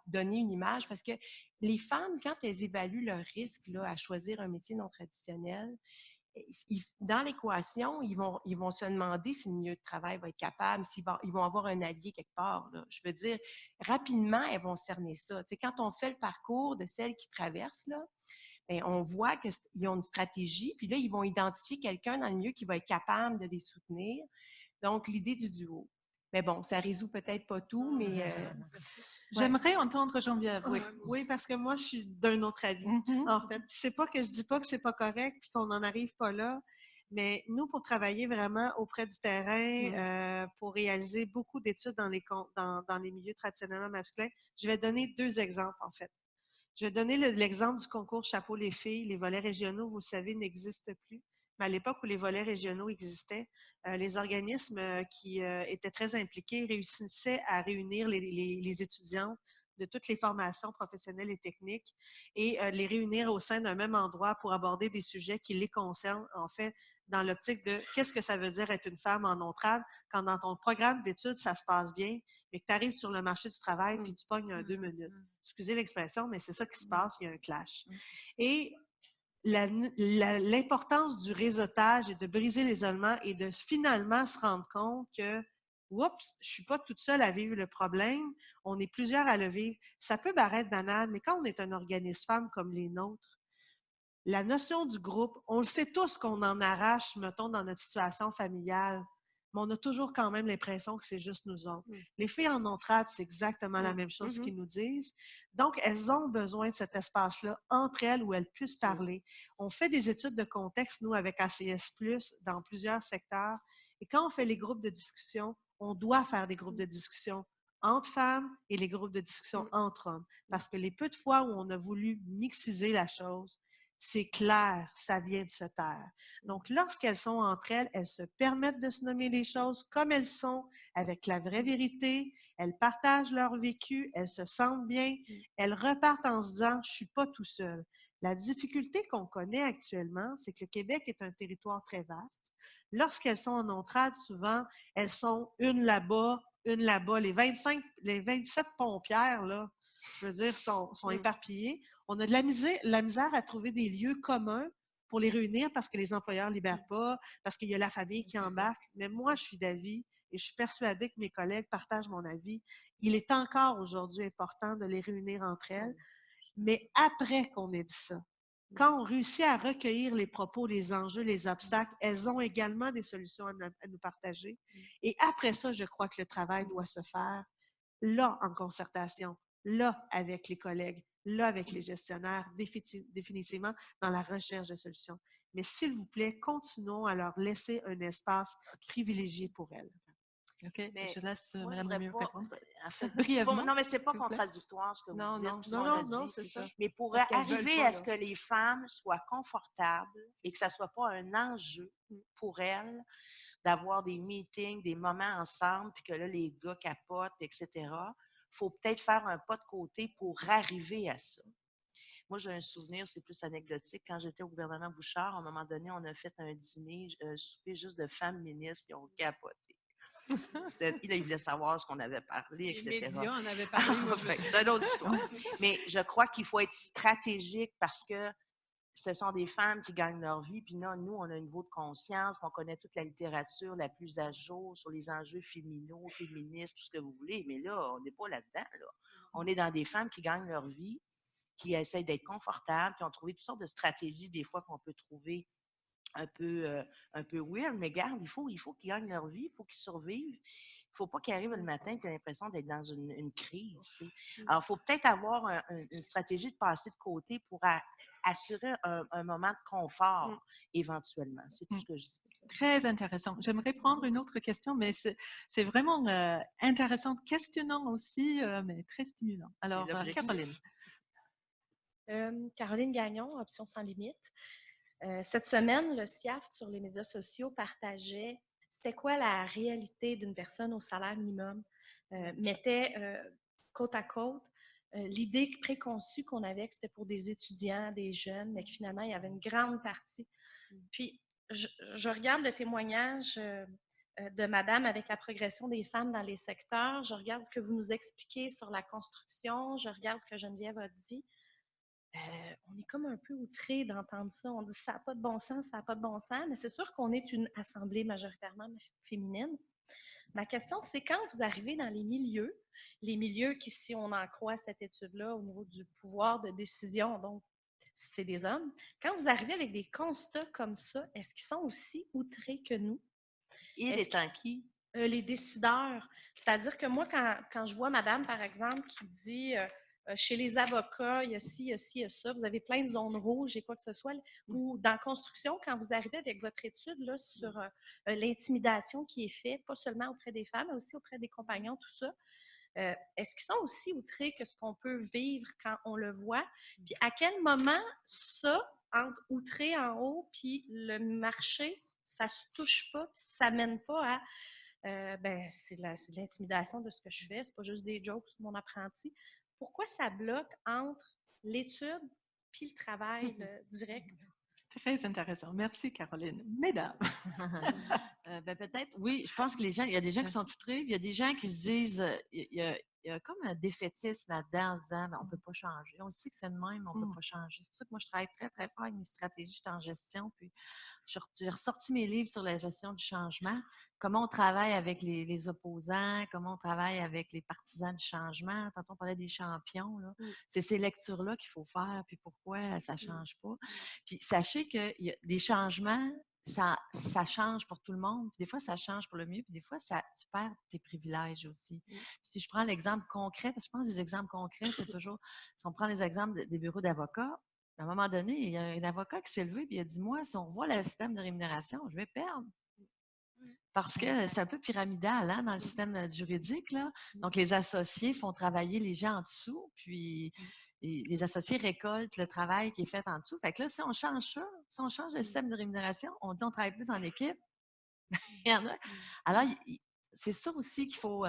donner une image. Parce que les femmes, quand elles évaluent leur risque là, à choisir un métier non traditionnel, dans l'équation, ils vont se demander si le milieu de travail va être capable, ils vont avoir un allié quelque part. Là. Je veux dire, rapidement, elles vont cerner ça. Tu sais, quand on fait le parcours de celles qui traversent, là, bien, on voit qu'ils ont une stratégie, puis là, ils vont identifier quelqu'un dans le milieu qui va être capable de les soutenir. Donc, l'idée du duo. Mais bon, ça résout peut-être pas tout, mais... J'aimerais entendre Geneviève. Oui, parce que moi, je suis d'un autre avis, en fait. C'est pas que je dis pas que c'est pas correct puis qu'on n'en arrive pas là, mais nous, pour travailler vraiment auprès du terrain, pour réaliser beaucoup d'études dans les milieux traditionnellement masculins, je vais donner 2 exemples, en fait. Je vais donner l'exemple du concours Chapeau les filles. Les volets régionaux, vous le savez, n'existent plus. Mais à l'époque où les volets régionaux existaient, les organismes qui étaient très impliqués réussissaient à réunir les étudiantes de toutes les formations professionnelles et techniques et les réunir au sein d'un même endroit pour aborder des sujets qui les concernent, en fait, dans l'optique de qu'est-ce que ça veut dire être une femme en non-trad quand dans ton programme d'études, ça se passe bien, mais que tu arrives sur le marché du travail puis tu pognes 2 minutes. Excusez l'expression, mais c'est ça qui se passe, il y a un clash. Et l'importance du réseautage et de briser l'isolement et de finalement se rendre compte que oups, je suis pas toute seule à vivre le problème, on est plusieurs à le vivre. Ça peut paraître banal, mais quand on est un organisme femme comme les nôtres, la notion du groupe, on le sait tous qu'on en arrache, mettons, dans notre situation familiale. mais on a toujours quand même l'impression que c'est juste nous autres. Les filles en entrade, c'est exactement la même chose qu'ils nous disent. Donc, elles ont besoin de cet espace-là entre elles où elles puissent parler. On fait des études de contexte, nous, avec ACS+, dans plusieurs secteurs. Et quand on fait les groupes de discussion, on doit faire des groupes de discussion entre femmes et les groupes de discussion entre hommes. Parce que les peu de fois où on a voulu mixiser la chose, c'est clair, ça vient de se taire. Donc, lorsqu'elles sont entre elles, elles se permettent de se nommer les choses comme elles sont, avec la vraie vérité. Elles partagent leur vécu, elles se sentent bien, elles repartent en se disant « je suis pas tout seul ». La difficulté qu'on connaît actuellement, c'est que le Québec est un territoire très vaste. Lorsqu'elles sont en entrade, souvent, elles sont une là-bas, une là-bas. Les 27 pompières, là, je veux dire, sont éparpillées. On a de la misère à trouver des lieux communs pour les réunir parce que les employeurs ne libèrent pas, parce qu'il y a la famille qui embarque. Mais moi, je suis d'avis et je suis persuadée que mes collègues partagent mon avis. Il est encore aujourd'hui important de les réunir entre elles. Mais après qu'on ait dit ça, quand on réussit à recueillir les propos, les enjeux, les obstacles, elles ont également des solutions à nous partager. Et après ça, je crois que le travail doit se faire là, en concertation, là, avec les collègues, là, avec les gestionnaires, définitivement dans la recherche de solutions. Mais s'il vous plaît, continuons à leur laisser un espace privilégié pour elles. OK, Mais je laisse moi, Mme voudrais Lemieux pas, répondre. en fait, Brièvement, non, mais c'est pas s'il vous plaît. contradictoire ce que vous Non, dites, non, ce c'est qu'on ça. a Non, dit. c'est ça. Mais pour Parce qu'elles veulent arriver pas, à là. ce que les femmes soient confortables et que ça soit pas un enjeu pour elles d'avoir des meetings, des moments ensemble, puis que là, les gars capotent, etc., il faut peut-être faire un pas de côté pour arriver à ça. Moi, j'ai un souvenir, c'est plus anecdotique. Quand j'étais au gouvernement Bouchard, à un moment donné, on a fait un dîner, un souper juste de femmes ministres qui ont capoté. Là, ils voulaient savoir ce qu'on avait parlé, Les etc. médias en avaient parlé, moi, je me Enfin, souviens. c'est une autre histoire. Mais je crois qu'il faut être stratégique parce que ce sont des femmes qui gagnent leur vie. Puis là, nous, on a un niveau de conscience, on connaît toute la littérature la plus à jour sur les enjeux féminaux, féministes, tout ce que vous voulez. Mais là, on n'est pas là-dedans. Là. On est dans des femmes qui gagnent leur vie, qui essayent d'être confortables, qui ont trouvé toutes sortes de stratégies, des fois, qu'on peut trouver un peu weird, mais garde, il faut qu'ils gagnent leur vie, il faut qu'ils survivent. Il ne faut pas qu'ils arrivent le matin et qu'ils aient l'impression d'être dans une crise. T'sais. Alors, il faut peut-être avoir une stratégie de passer de côté pour assurer un moment de confort, éventuellement. C'est tout ce que je dis. Très intéressant. J'aimerais prendre une autre question, mais c'est vraiment intéressant, questionnant aussi, mais très stimulant. Alors, Caroline. Caroline Gagnon, Options sans limite. Cette semaine, le CIAF sur les médias sociaux partageait c'était quoi la réalité d'une personne au salaire minimum, mettait côte à côte l'idée préconçue qu'on avait que c'était pour des étudiants, des jeunes, mais que finalement, il y avait une grande partie. Puis, je regarde le témoignage de madame avec la progression des femmes dans les secteurs, je regarde ce que vous nous expliquez sur la construction, je regarde ce que Geneviève a dit. On est comme un peu outré d'entendre ça. On dit ça n'a pas de bon sens, ça n'a pas de bon sens, mais c'est sûr qu'on est une assemblée majoritairement féminine. Ma question, c'est quand vous arrivez dans les milieux qui, si on en croit cette étude-là, au niveau du pouvoir de décision, donc c'est des hommes, quand vous arrivez avec des constats comme ça, est-ce qu'ils sont aussi outrés que nous? Il étant qui? Les décideurs. C'est-à-dire que moi, quand je vois madame, par exemple, qui dit chez les avocats, il y a ci, il y a ci, il y a ça, vous avez plein de zones rouges et quoi que ce soit, ou dans la construction, quand vous arrivez avec votre étude là, sur l'intimidation qui est faite, pas seulement auprès des femmes, mais aussi auprès des compagnons, tout ça, est-ce qu'ils sont aussi outrés que ce qu'on peut vivre quand on le voit? Puis à quel moment ça, entre outré en haut, puis le marché, ça se touche pas, puis ça mène pas à c'est de l'intimidation de ce que je fais, c'est pas juste des jokes sur mon apprenti. Pourquoi ça bloque entre l'étude puis le travail direct? Très intéressant. Merci, Caroline. Mesdames. Peut-être, oui, je pense que il y a des gens qui sont outrés, il y a des gens qui se disent, il y a comme un défaitisme là-dedans en disant, on ne peut pas changer. On sait que c'est de même, on ne peut pas changer. C'est pour ça que moi, je travaille très, très fort avec mes stratégies, je suis en gestion, puis j'ai ressorti mes livres sur la gestion du changement, comment on travaille avec les opposants, comment on travaille avec les partisans du changement. Tantôt, on parlait des champions. Là. C'est ces lectures-là qu'il faut faire, puis pourquoi ça ne change pas. Puis sachez qu'il y a des changements, ça change pour tout le monde. Puis des fois, ça change pour le mieux. Puis des fois, tu perds tes privilèges aussi. Si je prends l'exemple concret, parce que je pense que des exemples concrets, c'est toujours, si on prend les exemples des bureaux d'avocats, à un moment donné, il y a un avocat qui s'est levé et il a dit, moi, si on revoit le système de rémunération, je vais perdre. Parce que c'est un peu pyramidal dans le système juridique. Là. Donc, les associés font travailler les gens en dessous, puis les associés récoltent le travail qui est fait en dessous. Fait que là, si on change ça, si on change le système de rémunération, on dit on travaille plus en équipe. Il y en a. Alors, c'est ça aussi qu'il faut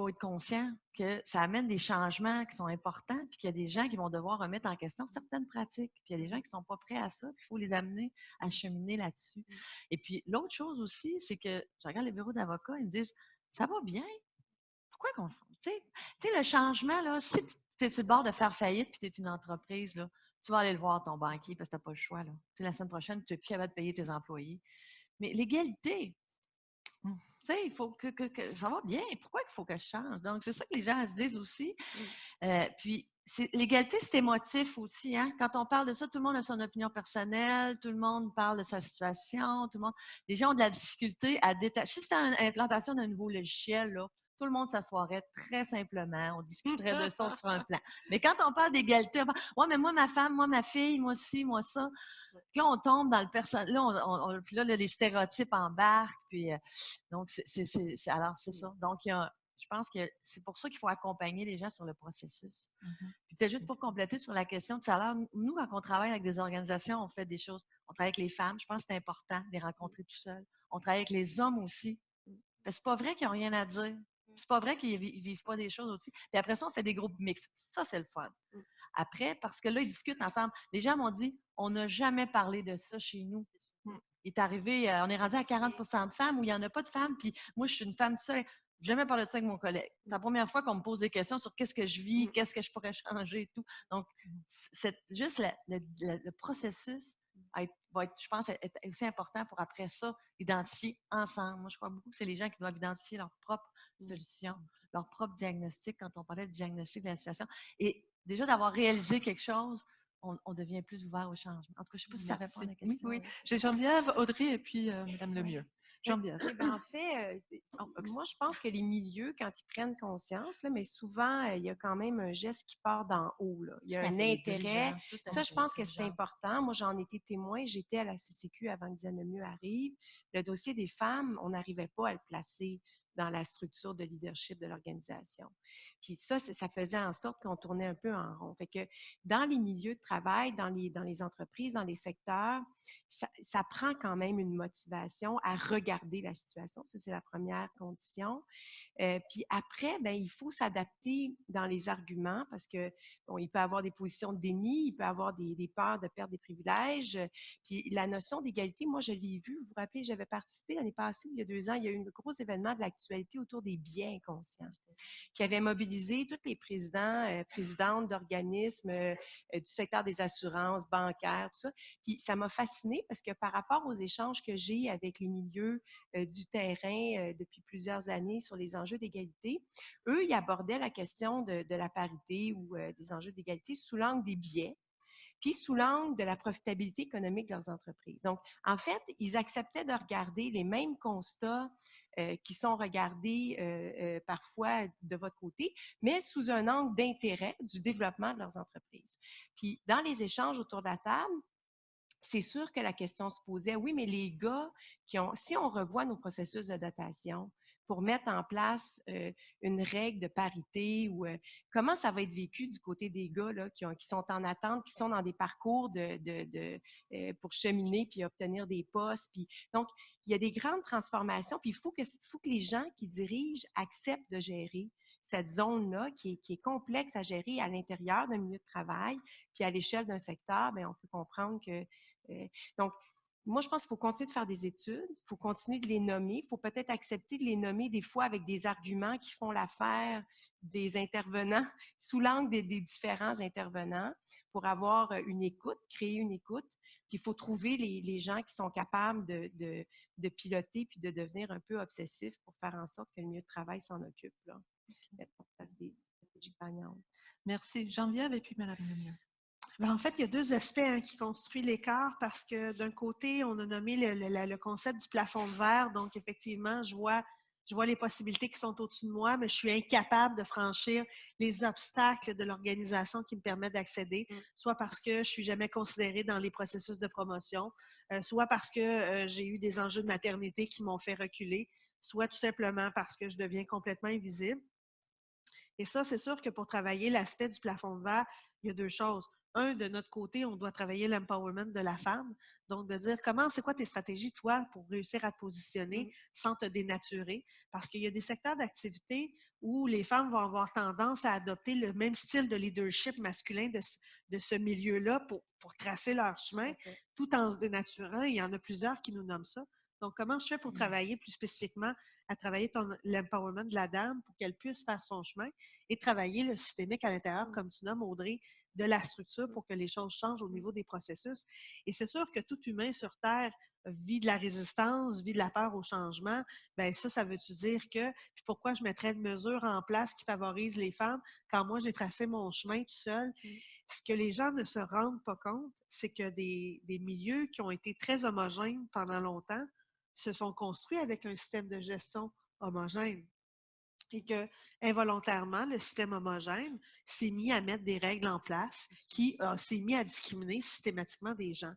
être conscient, que ça amène des changements qui sont importants, puis qu'il y a des gens qui vont devoir remettre en question certaines pratiques, puis il y a des gens qui ne sont pas prêts à ça, puis il faut les amener à cheminer là-dessus. Et puis, l'autre chose aussi, c'est que je regarde les bureaux d'avocats, ils me disent « ça va bien, pourquoi qu'on fait? » Tu sais, le changement, là, si tu es sur le bord de faire faillite, puis tu es une entreprise, là, tu vas aller le voir, ton banquier, parce que tu n'as pas le choix. Là. La semaine prochaine, tu n'es plus capable de payer tes employés. Mais l'égalité, tu sais, il faut que ça va bien. Pourquoi il faut que je change? Donc, c'est ça que les gens se disent aussi. Puis, l'égalité, c'est émotif aussi. Hein? Quand on parle de ça, tout le monde a son opinion personnelle, tout le monde parle de sa situation, les gens ont de la difficulté à détacher. Si c'est une implantation d'un nouveau logiciel, là, tout le monde s'assoirait très simplement, on discuterait de ça, on se ferait un plan. Mais quand on parle d'égalité, on parle, ouais, mais moi, ma femme, moi, ma fille, moi ci, moi ça. Puis là, on tombe dans le personnel. Là, puis là, les stéréotypes embarquent. Puis, donc, alors, c'est ça. Donc, je pense que c'est pour ça qu'il faut accompagner les gens sur le processus. Puis peut-être juste pour compléter sur la question tout à l'heure, nous, quand on travaille avec des organisations, on fait des choses. On travaille avec les femmes. Je pense que c'est important de les rencontrer tout seuls. On travaille avec les hommes aussi. C'est pas vrai qu'ils n'ont rien à dire. C'est pas vrai qu'ils vivent pas des choses aussi. Puis après ça, on fait des groupes mixtes. Ça, c'est le fun. Après, parce que là, ils discutent ensemble. Les gens m'ont dit, on n'a jamais parlé de ça chez nous. Il est arrivé, on est rendu à 40 de femmes où il n'y en a pas de femmes. Puis moi, je suis une femme seule. Je n'ai jamais parlé de ça avec mon collègue. C'est la première fois qu'on me pose des questions sur qu'est-ce que je vis, qu'est-ce que je pourrais changer et tout. Donc, juste le processus va être, je pense, être aussi important pour après ça, identifier ensemble. Moi, je crois beaucoup que c'est les gens qui doivent identifier leur propre solution, leur propre diagnostic quand on parlait de diagnostic de la situation. Et déjà, d'avoir réalisé quelque chose, on devient plus ouvert au changement. En tout cas, je ne sais pas si ça répond à la question. Oui. J'ai Geneviève, Audrey et puis Mme Lemieux. Geneviève. En fait, moi, je pense que les milieux, quand ils prennent conscience, là, mais souvent, il y a quand même un geste qui part d'en haut. Là. Il y a un intérêt. Ça, je pense que c'est important. Moi, j'en étais témoin. J'étais à la CCQ avant que Diane Lemieux arrive. Le dossier des femmes, on n'arrivait pas à le placer dans la structure de leadership de l'organisation. Puis ça faisait en sorte qu'on tournait un peu en rond. Fait que dans les milieux de travail, dans les entreprises, dans les secteurs, ça prend quand même une motivation à regarder la situation. Ça, c'est la première condition. Puis après, ben, il faut s'adapter dans les arguments parce que bon, il peut y avoir des positions de déni, il peut y avoir des peurs de perdre des privilèges. Puis la notion d'égalité, moi, je l'ai vue. Vous vous rappelez, j'avais participé l'année passée, il y a 2 ans, il y a eu un gros événement de l'actualité autour des biais inconscients qui avait mobilisé tous les présidentes d'organismes du secteur des assurances, bancaires, tout ça. Puis ça m'a fascinée parce que par rapport aux échanges que j'ai avec les milieux du terrain depuis plusieurs années sur les enjeux d'égalité, eux, ils abordaient la question de la parité ou des enjeux d'égalité sous l'angle des biais, puis sous l'angle de la profitabilité économique de leurs entreprises. Donc, en fait, ils acceptaient de regarder les mêmes constats qui sont regardés parfois de votre côté, mais sous un angle d'intérêt du développement de leurs entreprises. Puis, dans les échanges autour de la table, c'est sûr que la question se posait, oui, mais les gars si on revoit nos processus de dotation pour mettre en place une règle de parité ou comment ça va être vécu du côté des gars là, qui sont en attente, qui sont dans des parcours pour cheminer puis obtenir des postes. Puis, donc, il y a des grandes transformations, puis il faut que les gens qui dirigent acceptent de gérer cette zone-là qui est complexe à gérer à l'intérieur d'un milieu de travail, puis à l'échelle d'un secteur, bien, on peut comprendre que donc, moi, je pense qu'il faut continuer de faire des études, il faut continuer de les nommer, il faut peut-être accepter de les nommer des fois avec des arguments qui font l'affaire des intervenants, sous l'angle des différents intervenants, pour avoir une écoute, créer une écoute. Puis il faut trouver les gens qui sont capables de piloter puis de devenir un peu obsessifs pour faire en sorte que le milieu de travail s'en occupe. Là. Des stratégies gagnantes. Merci. Geneviève et puis Mme Lemieux. Ben, en fait, il y a 2 aspects qui construisent l'écart parce que d'un côté, on a nommé le concept du plafond de verre. Donc, effectivement, je vois les possibilités qui sont au-dessus de moi, mais je suis incapable de franchir les obstacles de l'organisation qui me permettent d'accéder, soit parce que je suis jamais considérée dans les processus de promotion, soit parce que j'ai eu des enjeux de maternité qui m'ont fait reculer, soit tout simplement parce que je deviens complètement invisible. Et ça, c'est sûr que pour travailler l'aspect du plafond de verre, il y a 2 choses. Un, de notre côté, on doit travailler l'empowerment de la femme. Donc, de dire c'est quoi tes stratégies, toi, pour réussir à te positionner sans te dénaturer? Parce qu'il y a des secteurs d'activité où les femmes vont avoir tendance à adopter le même style de leadership masculin de ce milieu-là pour tracer leur chemin, tout en se dénaturant. Il y en a plusieurs qui nous nomment ça. Donc, comment je fais pour travailler plus spécifiquement à travailler l'empowerment de la dame pour qu'elle puisse faire son chemin et travailler le systémique à l'intérieur, comme tu nommes, Audrey, de la structure pour que les choses changent au niveau des processus. Et c'est sûr que tout humain sur Terre vit de la résistance, vit de la peur au changement. Bien, ça veut-tu dire que, puis pourquoi je mettrais une mesure en place qui favorise les femmes quand moi, j'ai tracé mon chemin tout seul? Ce que les gens ne se rendent pas compte, c'est que des milieux qui ont été très homogènes pendant longtemps se sont construits avec un système de gestion homogène. Et que, involontairement, le système homogène s'est mis à mettre des règles en place qui s'est mis à discriminer systématiquement des gens.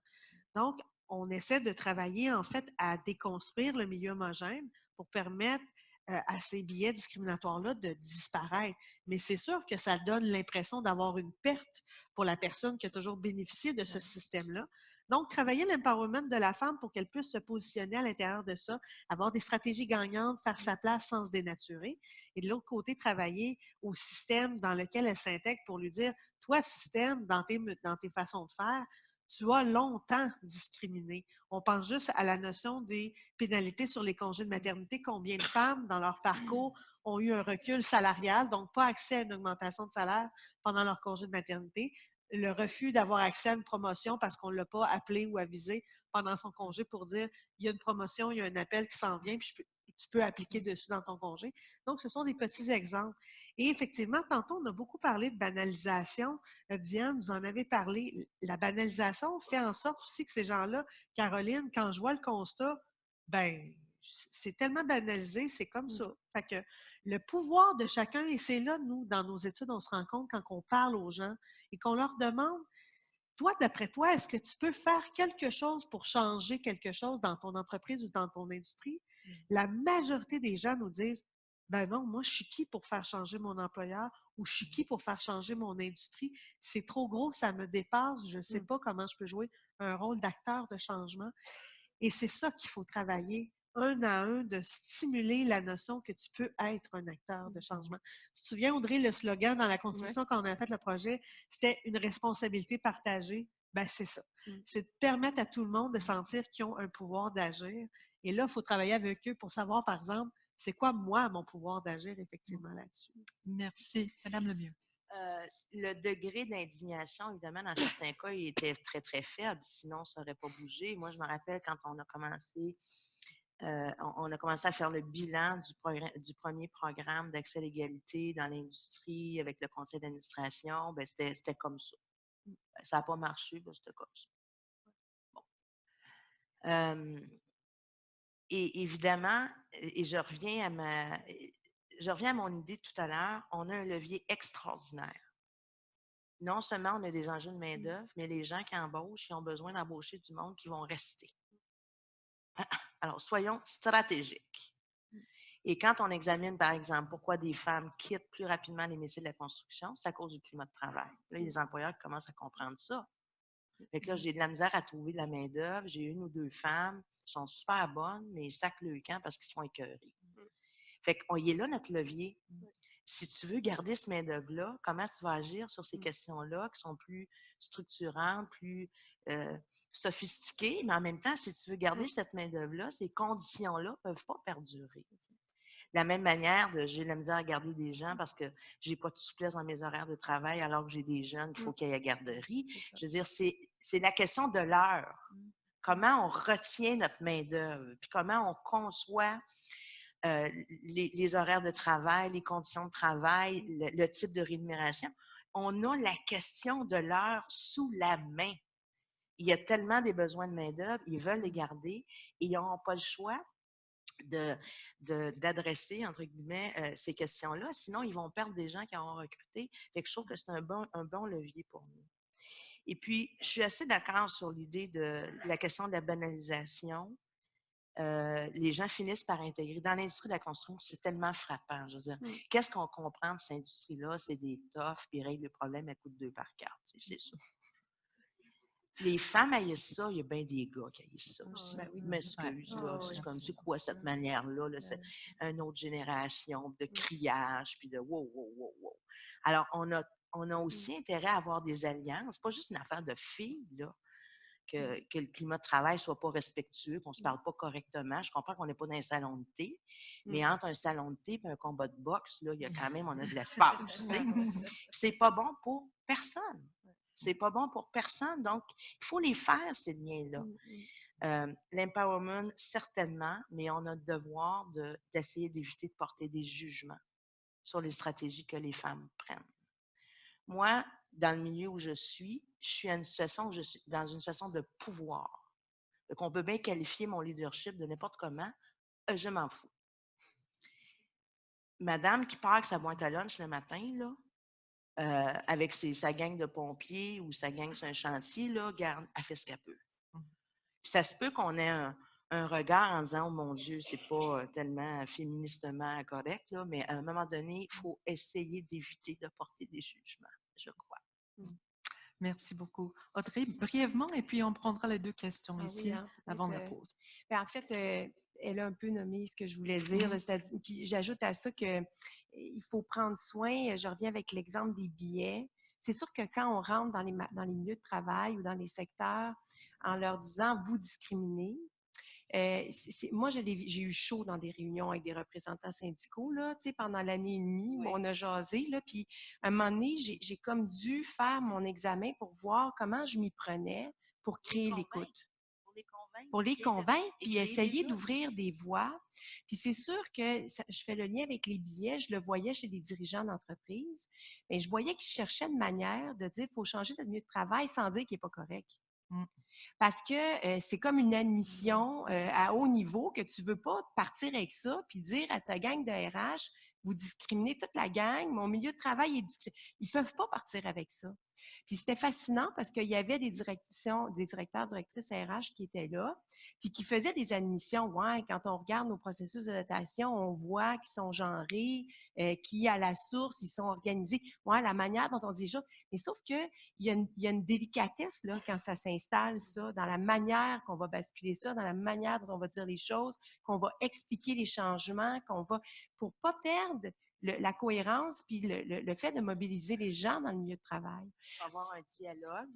Donc, on essaie de travailler, en fait, à déconstruire le milieu homogène pour permettre à ces biais discriminatoires-là de disparaître. Mais c'est sûr que ça donne l'impression d'avoir une perte pour la personne qui a toujours bénéficié de ce système-là. Donc, travailler l'empowerment de la femme pour qu'elle puisse se positionner à l'intérieur de ça, avoir des stratégies gagnantes, faire sa place sans se dénaturer. Et de l'autre côté, travailler au système dans lequel elle s'intègre pour lui dire, toi, système, dans tes façons de faire, tu as longtemps discriminé. On pense juste à la notion des pénalités sur les congés de maternité. Combien de femmes, dans leur parcours, ont eu un recul salarial, donc pas accès à une augmentation de salaire pendant leur congé de maternité, le refus d'avoir accès à une promotion parce qu'on ne l'a pas appelé ou avisé pendant son congé pour dire il y a une promotion, il y a un appel qui s'en vient, puis tu peux appliquer dessus dans ton congé. Donc, ce sont des petits exemples. Et effectivement, tantôt, on a beaucoup parlé de banalisation. Diane, vous en avez parlé. La banalisation fait en sorte aussi que ces gens-là, Caroline, quand je vois le constat, ben c'est tellement banalisé, c'est comme ça. Fait que le pouvoir de chacun, et c'est là, nous, dans nos études, on se rend compte quand on parle aux gens et qu'on leur demande, toi, d'après toi, est-ce que tu peux faire quelque chose pour changer quelque chose dans ton entreprise ou dans ton industrie? La majorité des gens nous disent, ben non, moi, je suis qui pour faire changer mon employeur ou je suis qui pour faire changer mon industrie? C'est trop gros, ça me dépasse, je ne sais pas comment je peux jouer un rôle d'acteur de changement. Et c'est ça qu'il faut travailler un à un, de stimuler la notion que tu peux être un acteur de changement. Tu te souviens, Audrey, le slogan dans la construction, quand on a fait le projet, c'était une responsabilité partagée. Ben, c'est ça. C'est de permettre à tout le monde de sentir qu'ils ont un pouvoir d'agir. Et là, il faut travailler avec eux pour savoir, par exemple, c'est quoi, moi, mon pouvoir d'agir effectivement là-dessus. Merci. Madame Lemieux. Le degré d'indignation, évidemment, dans certains cas, il était très, très faible. Sinon, ça n'aurait pas bougé. Moi, je me rappelle quand on a commencé à faire le bilan du premier programme d'accès à l'égalité dans l'industrie avec le conseil d'administration. Ben, c'était comme ça. Ça n'a pas marché, ben, c'était comme ça. Bon. Et évidemment, et je reviens à mon idée tout à l'heure, on a un levier extraordinaire. Non seulement on a des enjeux de main-d'œuvre, mais les gens qui embauchent, ils ont besoin d'embaucher du monde qui vont rester. Alors, soyons stratégiques. Et quand on examine, par exemple, pourquoi des femmes quittent plus rapidement les métiers de la construction, c'est à cause du climat de travail. Là, les employeurs commencent à comprendre ça. Fait que là, j'ai de la misère à trouver de la main-d'œuvre. J'ai 1 ou 2 femmes qui sont super bonnes, mais ils sacent le camp parce qu'ils se font écœurer. Fait qu'on y est là, notre levier. Si tu veux garder ce main-d'œuvre-là, comment tu vas agir sur ces questions-là qui sont plus structurantes, plus sophistiquées, mais en même temps, si tu veux garder cette main-d'œuvre-là, ces conditions-là ne peuvent pas perdurer. De la même manière, j'ai de la misère à garder des gens parce que je n'ai pas de souplesse dans mes horaires de travail alors que j'ai des jeunes qu'il faut qu'il y ait à garderie. Je veux dire, c'est la question de l'heure. Comment on retient notre main-d'œuvre, puis comment on conçoit les horaires de travail, les conditions de travail, le type de rémunération. on a la question de l'heure sous la main. Il y a tellement des besoins de main-d'œuvre, ils veulent les garder et ils n'auront pas le choix d'adresser, entre guillemets, ces questions-là. Sinon, ils vont perdre des gens qui ont recruté. Fait que je trouve que c'est un bon levier pour nous. Et puis, je suis assez d'accord sur l'idée de la question de la banalisation. Les gens finissent par intégrer. Dans l'industrie de la construction, c'est tellement frappant. Je veux dire, qu'est-ce qu'on comprend de cette industrie-là? C'est des toughs, puis ils règlent le problème à coup de 2 par 4. C'est ça. Les femmes haïssent ça, il y a bien des gars qui haïssent ça aussi. Je m'excuse, là. C'est comme, c'est quoi cette manière-là? Là? C'est une autre génération de criage, puis de wow, wow, wow, wow. Alors, on a aussi intérêt à avoir des alliances. C'est pas juste une affaire de filles, là. Que le climat de travail ne soit pas respectueux, qu'on ne se parle pas correctement. Je comprends qu'on n'est pas dans un salon de thé, mais entre un salon de thé et un combat de boxe, là, il y a quand même, on a de l'espace. C'est pas bon pour personne. C'est pas bon pour personne. Donc, il faut les faire, ces liens-là. L'empowerment, certainement, mais on a le devoir d'essayer d'éviter de porter des jugements sur les stratégies que les femmes prennent. Moi, dans le milieu où je suis dans une situation de pouvoir. Donc, on peut bien qualifier mon leadership de n'importe comment, je m'en fous. Madame qui part avec sa boîte à lunch le matin, là, avec sa gang de pompiers ou sa gang sur un chantier, là, garde, elle fait ce qu'elle peut. Puis ça se peut qu'on ait un regard en disant « Oh mon Dieu, c'est pas tellement féministement correct, là, mais à un moment donné, il faut essayer d'éviter de porter des jugements, je crois. » Merci beaucoup. Audrey, brièvement, et puis on prendra les 2 questions ici avant la pause. En fait, elle a un peu nommé ce que je voulais dire. Puis j'ajoute à ça qu'il faut prendre soin. Je reviens avec l'exemple des billets. C'est sûr que quand on rentre dans les milieux de travail ou dans les secteurs en leur disant « vous discriminez », moi, j'ai eu chaud dans des réunions avec des représentants syndicaux là, pendant l'année et demie où on a jasé. Là, puis, à un moment donné, j'ai comme dû faire mon examen pour voir comment je m'y prenais pour créer l'écoute. Pour les convaincre, puis essayer d'ouvrir des voies. Puis c'est sûr que je fais le lien avec les billets, je le voyais chez les dirigeants d'entreprise, mais je voyais qu'ils cherchaient une manière de dire qu'il faut changer de milieu de travail sans dire qu'il n'est pas correct. Parce que c'est comme une admission à haut niveau que tu ne veux pas partir avec ça puis dire à ta gang de RH, vous discriminez toute la gang, mon milieu de travail est discriminé. Ils ne peuvent pas partir avec ça. Puis c'était fascinant parce qu'il y avait des directeurs, directrices RH qui étaient là, puis qui faisaient des admissions. Ouais, quand on regarde nos processus de notation, on voit qu'ils sont genrés, qui à la source, ils sont organisés. Ouais, la manière dont on dit les choses. Mais sauf qu'il y a une délicatesse là, quand ça s'installe, ça, dans la manière qu'on va basculer ça, dans la manière dont on va dire les choses, qu'on va expliquer les changements, pour pas perdre la cohérence puis le fait de mobiliser les gens dans le milieu de travail. Avoir un dialogue.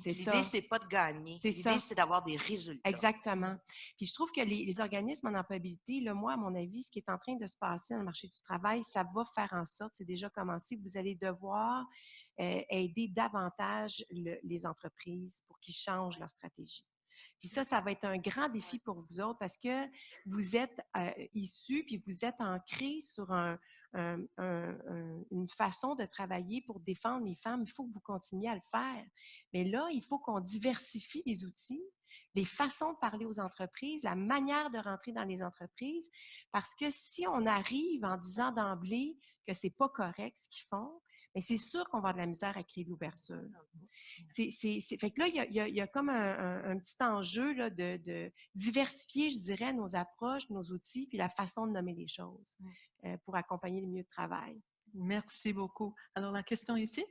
L'idée, c'est pas de gagner. L'idée, c'est d'avoir des résultats. Exactement. Puis je trouve que les organismes en employabilité, là, moi, à mon avis, ce qui est en train de se passer dans le marché du travail, ça va faire en sorte, c'est déjà commencé, vous allez devoir aider davantage les entreprises pour qu'ils changent leur stratégie. Puis ça va être un grand défi pour vous autres parce que vous êtes issus puis vous êtes ancrés sur une façon de travailler pour défendre les femmes. Il faut que vous continuiez à le faire. Mais là, il faut qu'on diversifie les outils, les façons de parler aux entreprises, la manière de rentrer dans les entreprises, parce que si on arrive en disant d'emblée que c'est pas correct ce qu'ils font, bien, c'est sûr qu'on va avoir de la misère à créer l'ouverture. Fait que là, il y a comme un petit enjeu là, de diversifier, je dirais, nos approches, nos outils, puis la façon de nommer les choses pour accompagner les milieux de travail. Merci beaucoup. Alors, la question ici?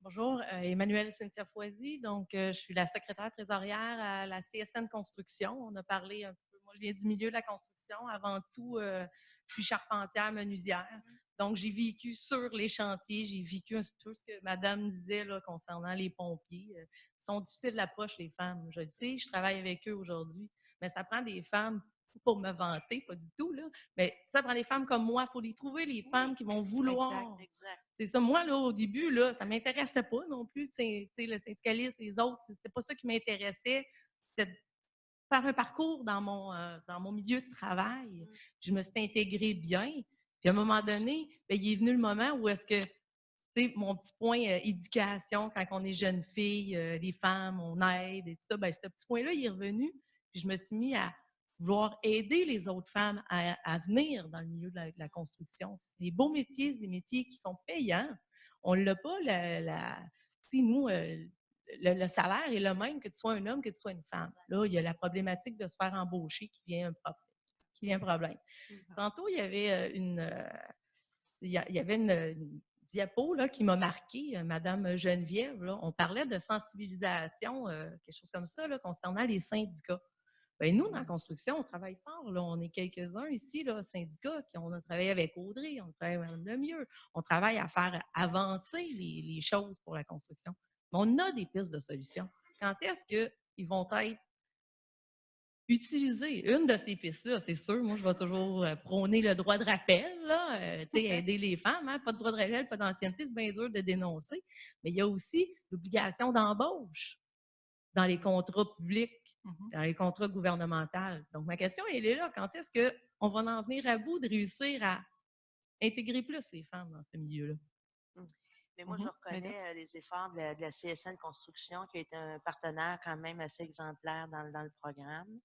Bonjour, Emmanuelle Cynthia Foisy. Donc, je suis la secrétaire trésorière à la CSN Construction. On a parlé un petit peu, moi, je viens du milieu de la construction. Avant tout, je suis charpentière, menuisière. Donc, j'ai vécu sur les chantiers, j'ai vécu un peu ce que madame disait là, concernant les pompiers. Ils sont difficiles d'approche, les femmes. Je le sais, je travaille avec eux aujourd'hui. Mais ça prend des femmes pour me vanter, pas du tout, là. Mais ça prend des femmes comme moi. Il faut les trouver, les femmes qui vont vouloir. Exact. C'est ça. Moi, là, au début, là, ça ne m'intéressait pas non plus. Le syndicalisme, les autres, c'était pas ça qui m'intéressait. C'était de faire un parcours dans mon milieu de travail. Je me suis intégrée bien. Puis à un moment donné, bien, il est venu le moment où est-ce que tu sais, mon petit point éducation, quand on est jeune fille, les femmes, on aide et tout ça, ben, ce petit point-là, il est revenu. Puis je me suis mis à vouloir aider les autres femmes à venir dans le milieu de la construction. C'est des beaux métiers, c'est des métiers qui sont payants. On n'a pas tu sais, nous, le salaire est le même que tu sois un homme, que tu sois une femme. Là, il y a la problématique de se faire embaucher qui vient un problème. Tantôt, il y avait il y avait une diapo là, qui m'a marqué, Madame Geneviève. Là, on parlait de sensibilisation, quelque chose comme ça, là, concernant les syndicats. Bien, nous, dans la construction, on travaille fort. Là. On est quelques-uns ici, là, syndicats, on a travaillé avec Audrey, on travaille avec Mme Lemieux. On travaille à faire avancer les choses pour la construction. Mais on a des pistes de solutions. Quand est-ce qu'ils vont être utilisés? Une de ces pistes-là, c'est sûr, moi, je vais toujours prôner le droit de rappel, là, aider les femmes. Hein, pas de droit de rappel, pas d'ancienneté, c'est bien dur de dénoncer. Mais il y a aussi l'obligation d'embauche dans les contrats publics, dans les contrats gouvernementaux. Donc, ma question, elle est là. Quand est-ce qu'on va en venir à bout de réussir à intégrer plus les femmes dans ce milieu-là? Mais moi, je reconnais les efforts de la CSN Construction, qui est un partenaire quand même assez exemplaire dans le programme.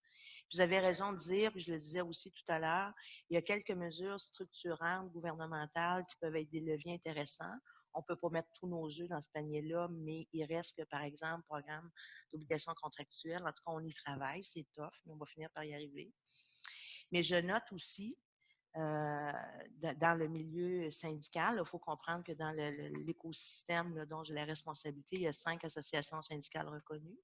Vous avez raison de dire, puis je le disais aussi tout à l'heure, il y a quelques mesures structurantes gouvernementales qui peuvent être des leviers intéressants. On ne peut pas mettre tous nos œufs dans ce panier-là, mais il reste que, par exemple, le programme d'obligation contractuelle. En tout cas, on y travaille, c'est tough, mais on va finir par y arriver. Mais je note aussi, dans le milieu syndical, il faut comprendre que dans l'écosystème dont j'ai la responsabilité, il y a 5 associations syndicales reconnues.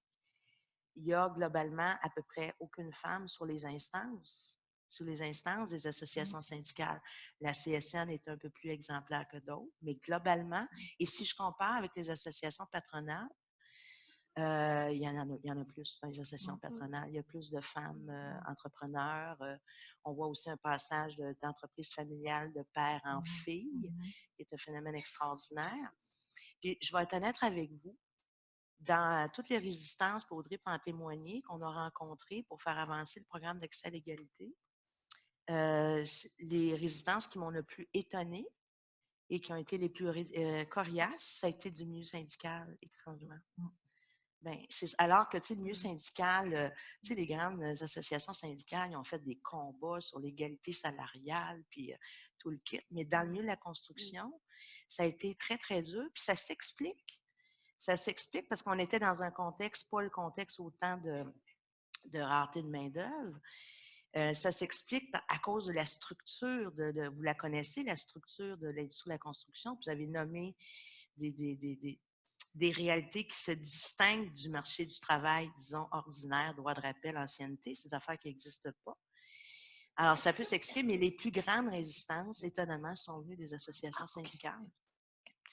Il y a globalement à peu près aucune femme sur les instances des associations syndicales. La CSN est un peu plus exemplaire que d'autres, mais globalement, et si je compare avec les associations patronales, il y en a plus dans les associations patronales. Il y a plus de femmes entrepreneurs. On voit aussi un passage d'entreprise familiale de père en fille, qui est un phénomène extraordinaire. Puis, je vais être honnête avec vous. Dans toutes les résistances, pour Audrey peut en témoigner, qu'on a rencontrées pour faire avancer le programme d'accès à l'égalité, les résistances qui m'ont le plus étonnée et qui ont été les plus coriaces, ça a été du milieu syndical, étrangement. Bien, alors que, le milieu syndical, les grandes associations syndicales, ils ont fait des combats sur l'égalité salariale, puis tout le kit. Mais dans le milieu de la construction, ça a été très, très dur, puis ça s'explique. Ça s'explique parce qu'on était dans un contexte, pas le contexte autant de rareté de main-d'œuvre. Ça s'explique à cause de la structure, vous la connaissez, la structure de l'industrie de la construction. Vous avez nommé des réalités qui se distinguent du marché du travail, disons, ordinaire, droit de rappel, ancienneté, ces affaires qui n'existent pas. Alors, ça peut s'expliquer, mais les plus grandes résistances, étonnamment, sont venues des associations syndicales.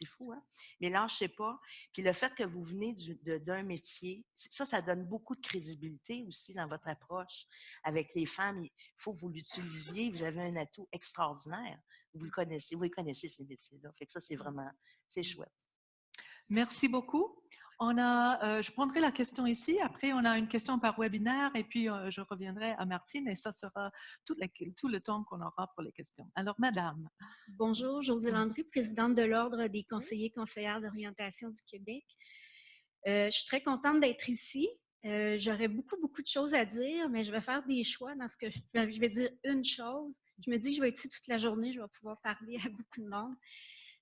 C'est fou, hein? Mais là, je ne sais pas. Puis le fait que vous venez d'un métier, ça donne beaucoup de crédibilité aussi dans votre approche avec les femmes. Il faut que vous l'utilisiez. Vous avez un atout extraordinaire. Vous les connaissez ces métiers-là. Fait que ça, c'est vraiment, c'est chouette. Merci beaucoup. Je prendrai la question ici. Après, on a une question par webinaire et puis je reviendrai à Martine et ça sera tout le temps qu'on aura pour les questions. Alors, madame. Bonjour, Josée Landry, présidente de l'Ordre des conseillers et conseillères d'orientation du Québec. Je suis très contente d'être ici. J'aurais beaucoup de choses à dire, mais je vais faire des choix dans ce que je vais dire une chose. Je me dis que je vais être ici toute la journée, je vais pouvoir parler à beaucoup de monde.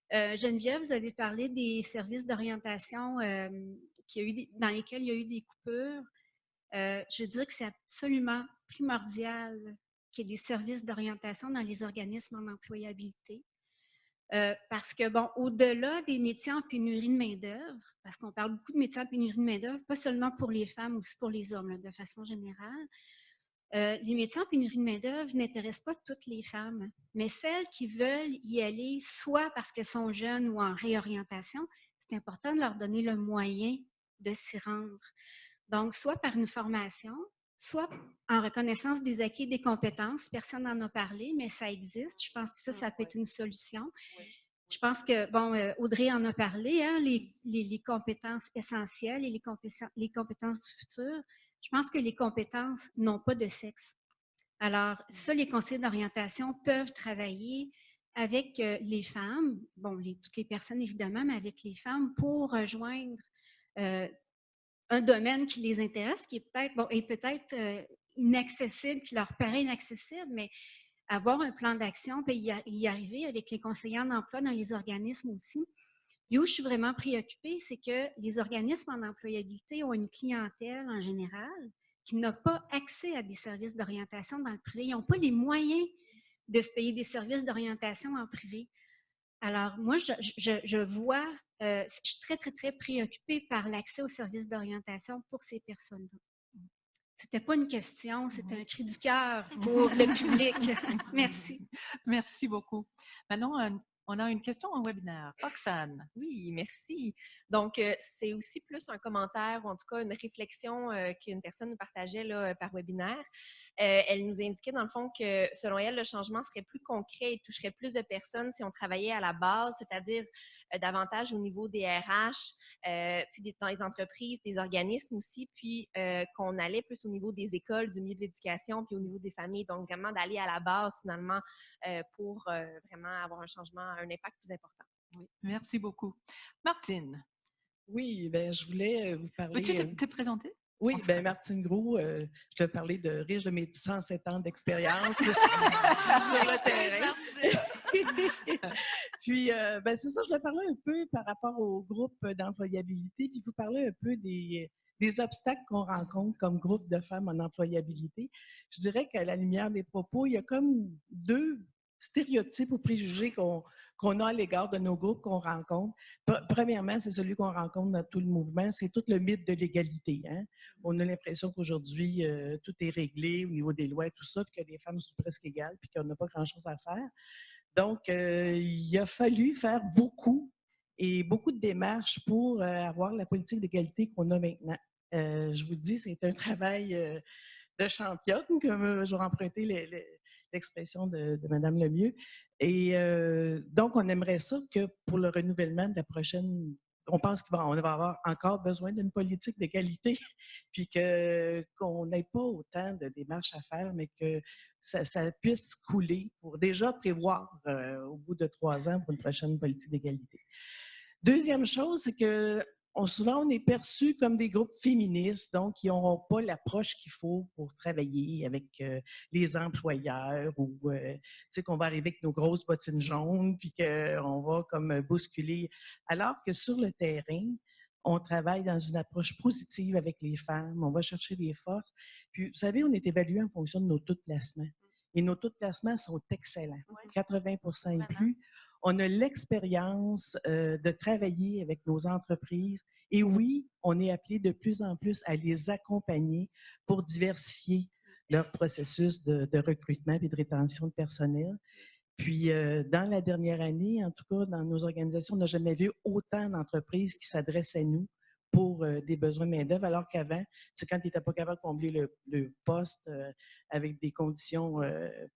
Geneviève, vous avez parlé des services d'orientation dans lesquels il y a eu des coupures. Je veux dire que c'est absolument primordial qu'il y ait des services d'orientation dans les organismes en employabilité. Parce que, bon, au-delà des métiers en pénurie de main-d'œuvre, parce qu'on parle beaucoup de métiers en pénurie de main-d'œuvre, pas seulement pour les femmes, aussi pour les hommes, là, de façon générale, les métiers en pénurie de main-d'œuvre n'intéressent pas toutes les femmes, mais celles qui veulent y aller, soit parce qu'elles sont jeunes ou en réorientation, c'est important de leur donner le moyen de s'y rendre. Donc, soit par une formation, soit en reconnaissance des acquis et des compétences. Personne n'en a parlé, mais ça existe. Je pense que ça peut être une solution. Je pense que, bon, Audrey en a parlé, hein, les compétences essentielles et les compétences du futur. Je pense que les compétences n'ont pas de sexe. Alors, ça, les conseillers d'orientation peuvent travailler avec les femmes, bon, toutes les personnes évidemment, mais avec les femmes pour rejoindre un domaine qui les intéresse, qui est peut-être inaccessible, qui leur paraît inaccessible, mais avoir un plan d'action, puis y arriver avec les conseillers d'emploi dans les organismes aussi. Et où je suis vraiment préoccupée, c'est que les organismes en employabilité ont une clientèle en général qui n'a pas accès à des services d'orientation dans le privé. Ils n'ont pas les moyens de se payer des services d'orientation en privé. Alors, moi, je vois, je suis très, très, très préoccupée par l'accès aux services d'orientation pour ces personnes-là. C'était pas une question, c'était un cri du cœur pour le public. Merci. Merci beaucoup. Maintenant, on a une question en webinaire. Roxane. Oui, merci. Donc, c'est aussi plus un commentaire ou en tout cas une réflexion qu'une personne nous partageait là, par webinaire. Elle nous indiquait dans le fond que selon elle, le changement serait plus concret et toucherait plus de personnes si on travaillait à la base, c'est-à-dire davantage au niveau des RH, puis dans les entreprises, des organismes aussi, puis qu'on allait plus au niveau des écoles, du milieu de l'éducation, puis au niveau des familles. Donc, vraiment d'aller à la base finalement pour vraiment avoir un changement, un impact plus important. Oui. Merci beaucoup. Martine. Oui, bien, je voulais vous parler... Peux-tu te présenter? Oui, bien, Martine Gros, je vais parler de riche de mes 107 ans d'expérience sur le terrain. Puis, ben, c'est ça, je vais parler un peu par rapport au groupe d'employabilité, puis vous parler un peu des obstacles qu'on rencontre comme groupe de femmes en employabilité. Je dirais qu'à la lumière des propos, il y a comme 2 stéréotypes ou préjugés qu'on a à l'égard de nos groupes qu'on rencontre. Premièrement, c'est celui qu'on rencontre dans tout le mouvement, c'est tout le mythe de l'égalité. Hein? On a l'impression qu'aujourd'hui, tout est réglé au niveau des lois et tout ça, puis que les femmes sont presque égales, puis qu'on n'a pas grand-chose à faire. Donc, il a fallu faire beaucoup de démarches pour avoir la politique d'égalité qu'on a maintenant. Je vous dis, c'est un travail de championne, comme je vais emprunter l'expression de Mme Lemieux. Et donc, on aimerait ça que pour le renouvellement de la prochaine, on pense qu'on va avoir encore besoin d'une politique d'égalité, puis qu'on n'ait pas autant de démarches à faire, mais que ça puisse couler pour déjà prévoir au bout de 3 ans pour une prochaine politique d'égalité. Deuxième chose, c'est que souvent, on est perçu comme des groupes féministes, donc qui n'auront pas l'approche qu'il faut pour travailler avec les employeurs ou qu'on va arriver avec nos grosses bottines jaunes puis qu'on va comme bousculer. Alors que sur le terrain, on travaille dans une approche positive avec les femmes, on va chercher les forces. Puis, vous savez, on est évalué en fonction de nos taux de placement. Et nos taux de placement sont excellents, 80% et plus. On a l'expérience de travailler avec nos entreprises et oui, on est appelé de plus en plus à les accompagner pour diversifier leur processus de recrutement et de rétention de personnel. Puis, dans la dernière année, en tout cas, dans nos organisations, on n'a jamais vu autant d'entreprises qui s'adressent à nous pour des besoins de main-d'œuvre, alors qu'avant, c'est quand ils n'étaient pas capables de combler le poste avec des conditions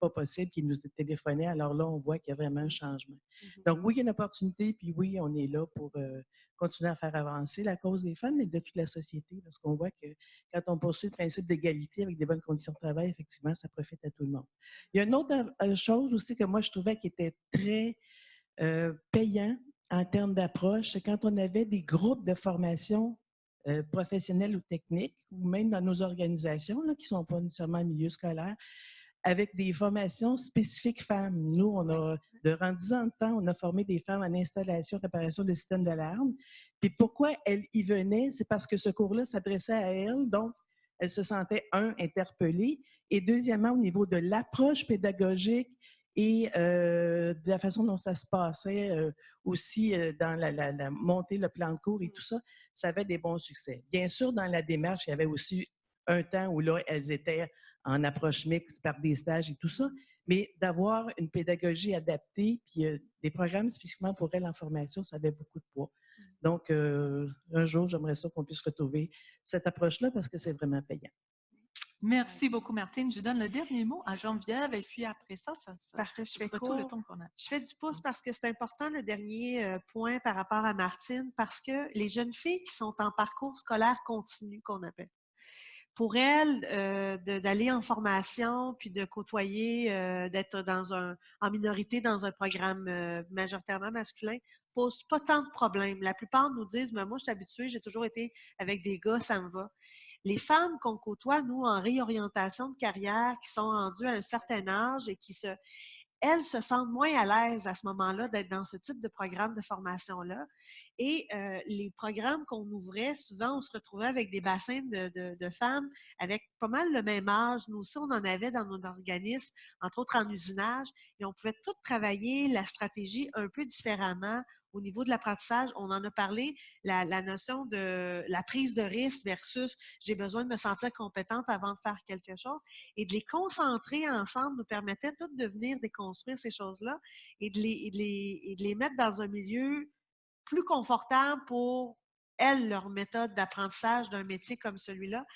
pas possibles qu'ils nous téléphonaient. Alors là, on voit qu'il y a vraiment un changement. Donc, oui, il y a une opportunité, puis oui, on est là pour continuer à faire avancer la cause des femmes, mais de toute la société, parce qu'on voit que quand on poursuit le principe d'égalité avec des bonnes conditions de travail, effectivement, ça profite à tout le monde. Il y a une autre chose aussi que moi, je trouvais qui était très payant en termes d'approche, c'est quand on avait des groupes de formation professionnels ou techniques, ou même dans nos organisations, là, qui ne sont pas nécessairement en milieu scolaire, avec des formations spécifiques femmes. Nous, durant 10 ans de temps, on a formé des femmes en installation et réparation de systèmes d'alarme. Puis pourquoi elles y venaient? C'est parce que ce cours-là s'adressait à elles, donc elles se sentaient, interpellées, et deuxièmement, au niveau de l'approche pédagogique et de la façon dont ça se passait aussi dans la montée, le plan de cours et tout ça, ça avait des bons succès. Bien sûr, dans la démarche, il y avait aussi un temps où là, elles étaient en approche mixte par des stages et tout ça, mais d'avoir une pédagogie adaptée puis des programmes spécifiquement pour elles en formation, ça avait beaucoup de poids. Donc, un jour, j'aimerais ça qu'on puisse retrouver cette approche-là parce que c'est vraiment payant. Merci beaucoup, Martine. Je donne le dernier mot à Geneviève et puis après ça parfait, je fais tout le temps qu'on a. Je fais du pouce parce que c'est important le dernier point par rapport à Martine, parce que les jeunes filles qui sont en parcours scolaire continu, qu'on appelle, pour elles, d'aller en formation, puis de côtoyer, d'être en minorité dans un programme majoritairement masculin, pose pas tant de problèmes. La plupart nous disent, mais moi, je suis habituée, j'ai toujours été avec des gars, ça me va. Les femmes qu'on côtoie, nous, en réorientation de carrière, qui sont rendues à un certain âge et elles se sentent moins à l'aise à ce moment-là d'être dans ce type de programme de formation-là. Et les programmes qu'on ouvrait, souvent, on se retrouvait avec des bassins de femmes avec pas mal le même âge. Nous aussi, on en avait dans nos organismes, entre autres en usinage, et on pouvait toutes travailler la stratégie un peu différemment. Au niveau de l'apprentissage, on en a parlé, la notion de la prise de risque versus j'ai besoin de me sentir compétente avant de faire quelque chose, et de les concentrer ensemble nous permettait toutes de venir déconstruire ces choses-là et de les mettre dans un milieu plus confortable pour elles, leur méthode d'apprentissage d'un métier comme celui-là.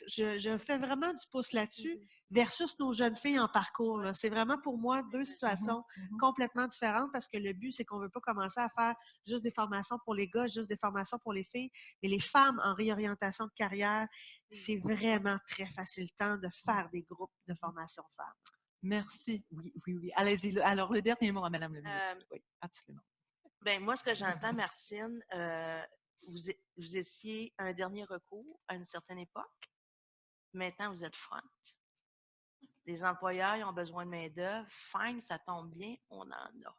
Je fais vraiment du pouce là-dessus versus nos jeunes filles en parcours. C'est vraiment pour moi deux situations complètement différentes parce que le but, c'est qu'on ne veut pas commencer à faire juste des formations pour les gars, juste des formations pour les filles, mais les femmes en réorientation de carrière, c'est vraiment très facilitant de faire des groupes de formation femmes. Merci. Oui, oui, oui. Allez-y. Alors, le dernier mot à Mme le ministre. Oui, absolument. Bien, moi, ce que j'entends, Martine, vous étiez un dernier recours à une certaine époque. Maintenant, vous êtes front. Les employeurs ils ont besoin de main-d'œuvre. Fine, ça tombe bien, on en a.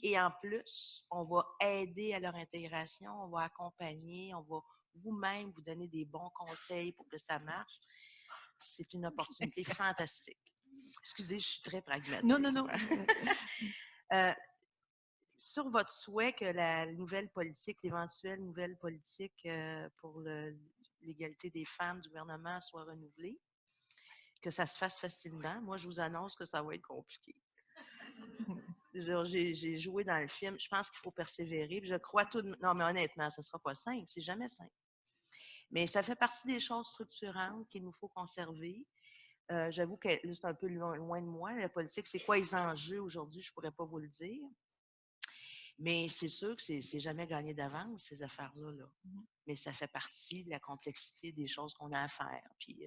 Et en plus, on va aider à leur intégration, on va accompagner, on va vous-même vous donner des bons conseils pour que ça marche. C'est une opportunité fantastique. Excusez, je suis très pragmatique. Non, non, non. Sur votre souhait que la nouvelle politique, l'éventuelle nouvelle politique pour l'égalité des femmes du gouvernement soit renouvelée, que ça se fasse facilement, moi, je vous annonce que ça va être compliqué. J'ai joué dans le film, je pense qu'il faut persévérer. Je crois tout. Non, mais honnêtement, ce ne sera pas simple, c'est jamais simple. Mais ça fait partie des choses structurantes qu'il nous faut conserver. J'avoue que c'est un peu loin de moi. La politique, c'est quoi les enjeux aujourd'hui? Je ne pourrais pas vous le dire. Mais c'est sûr que c'est jamais gagné d'avance, ces affaires-là. Là. Mais ça fait partie de la complexité des choses qu'on a à faire, puis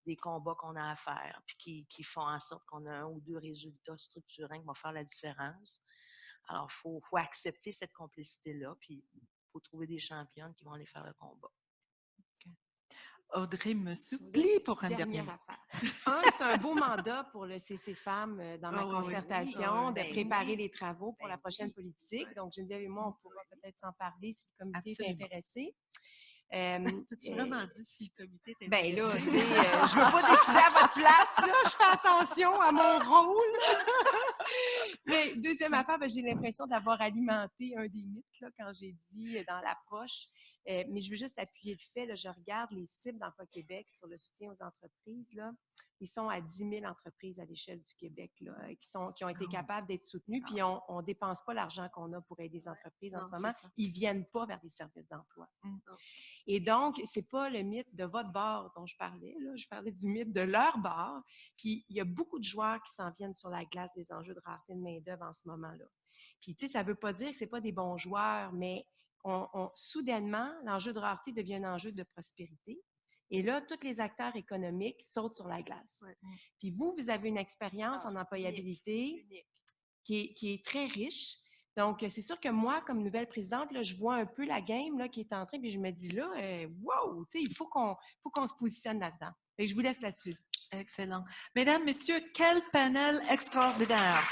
des combats qu'on a à faire, puis qui font en sorte qu'on a un ou deux résultats structurants qui vont faire la différence. Alors, il faut accepter cette complexité-là, puis il faut trouver des championnes qui vont aller faire le combat. Audrey me supplie pour un dernier affaire. C'est un beau mandat pour le CC Femmes dans ma concertation de préparer les travaux pour la prochaine politique. Donc, Geneviève et moi, on pourra peut-être s'en parler si le comité est intéressé. T'as-tu vraiment dit si le comité est intéressé? Ben là, je ne veux pas décider à votre place, là. Je fais attention à mon rôle. Mais deuxième affaire, j'ai l'impression d'avoir alimenté un des mythes là, quand j'ai dit dans l'approche. Mais je veux juste appuyer le fait, là, je regarde les cibles d'Emploi Québec sur le soutien aux entreprises. Là. Ils sont à 10 000 entreprises à l'échelle du Québec là, qui ont été capables d'être soutenues. Puis on ne dépense pas l'argent qu'on a pour aider les entreprises en ce moment. Ils ne viennent pas vers des services d'emploi. Et donc, ce n'est pas le mythe de votre bord dont je parlais. Là. Je parlais du mythe de leur bord. Puis il y a beaucoup de joueurs qui s'en viennent sur la glace des enjeux de rareté de main-d'œuvre en ce moment-là. Puis, tu sais, ça ne veut pas dire que ce n'est pas des bons joueurs, mais soudainement, l'enjeu de rareté devient un enjeu de prospérité. Et là, tous les acteurs économiques sautent sur la glace. Puis vous avez une expérience en employabilité qui est très riche. Donc, c'est sûr que moi, comme nouvelle présidente, là, je vois un peu la game là, qui est en train, puis je me dis là, wow, tu sais, il faut qu'on se positionne là-dedans. Fait que je vous laisse là-dessus. Excellent. Mesdames, Messieurs, quel panel extraordinaire!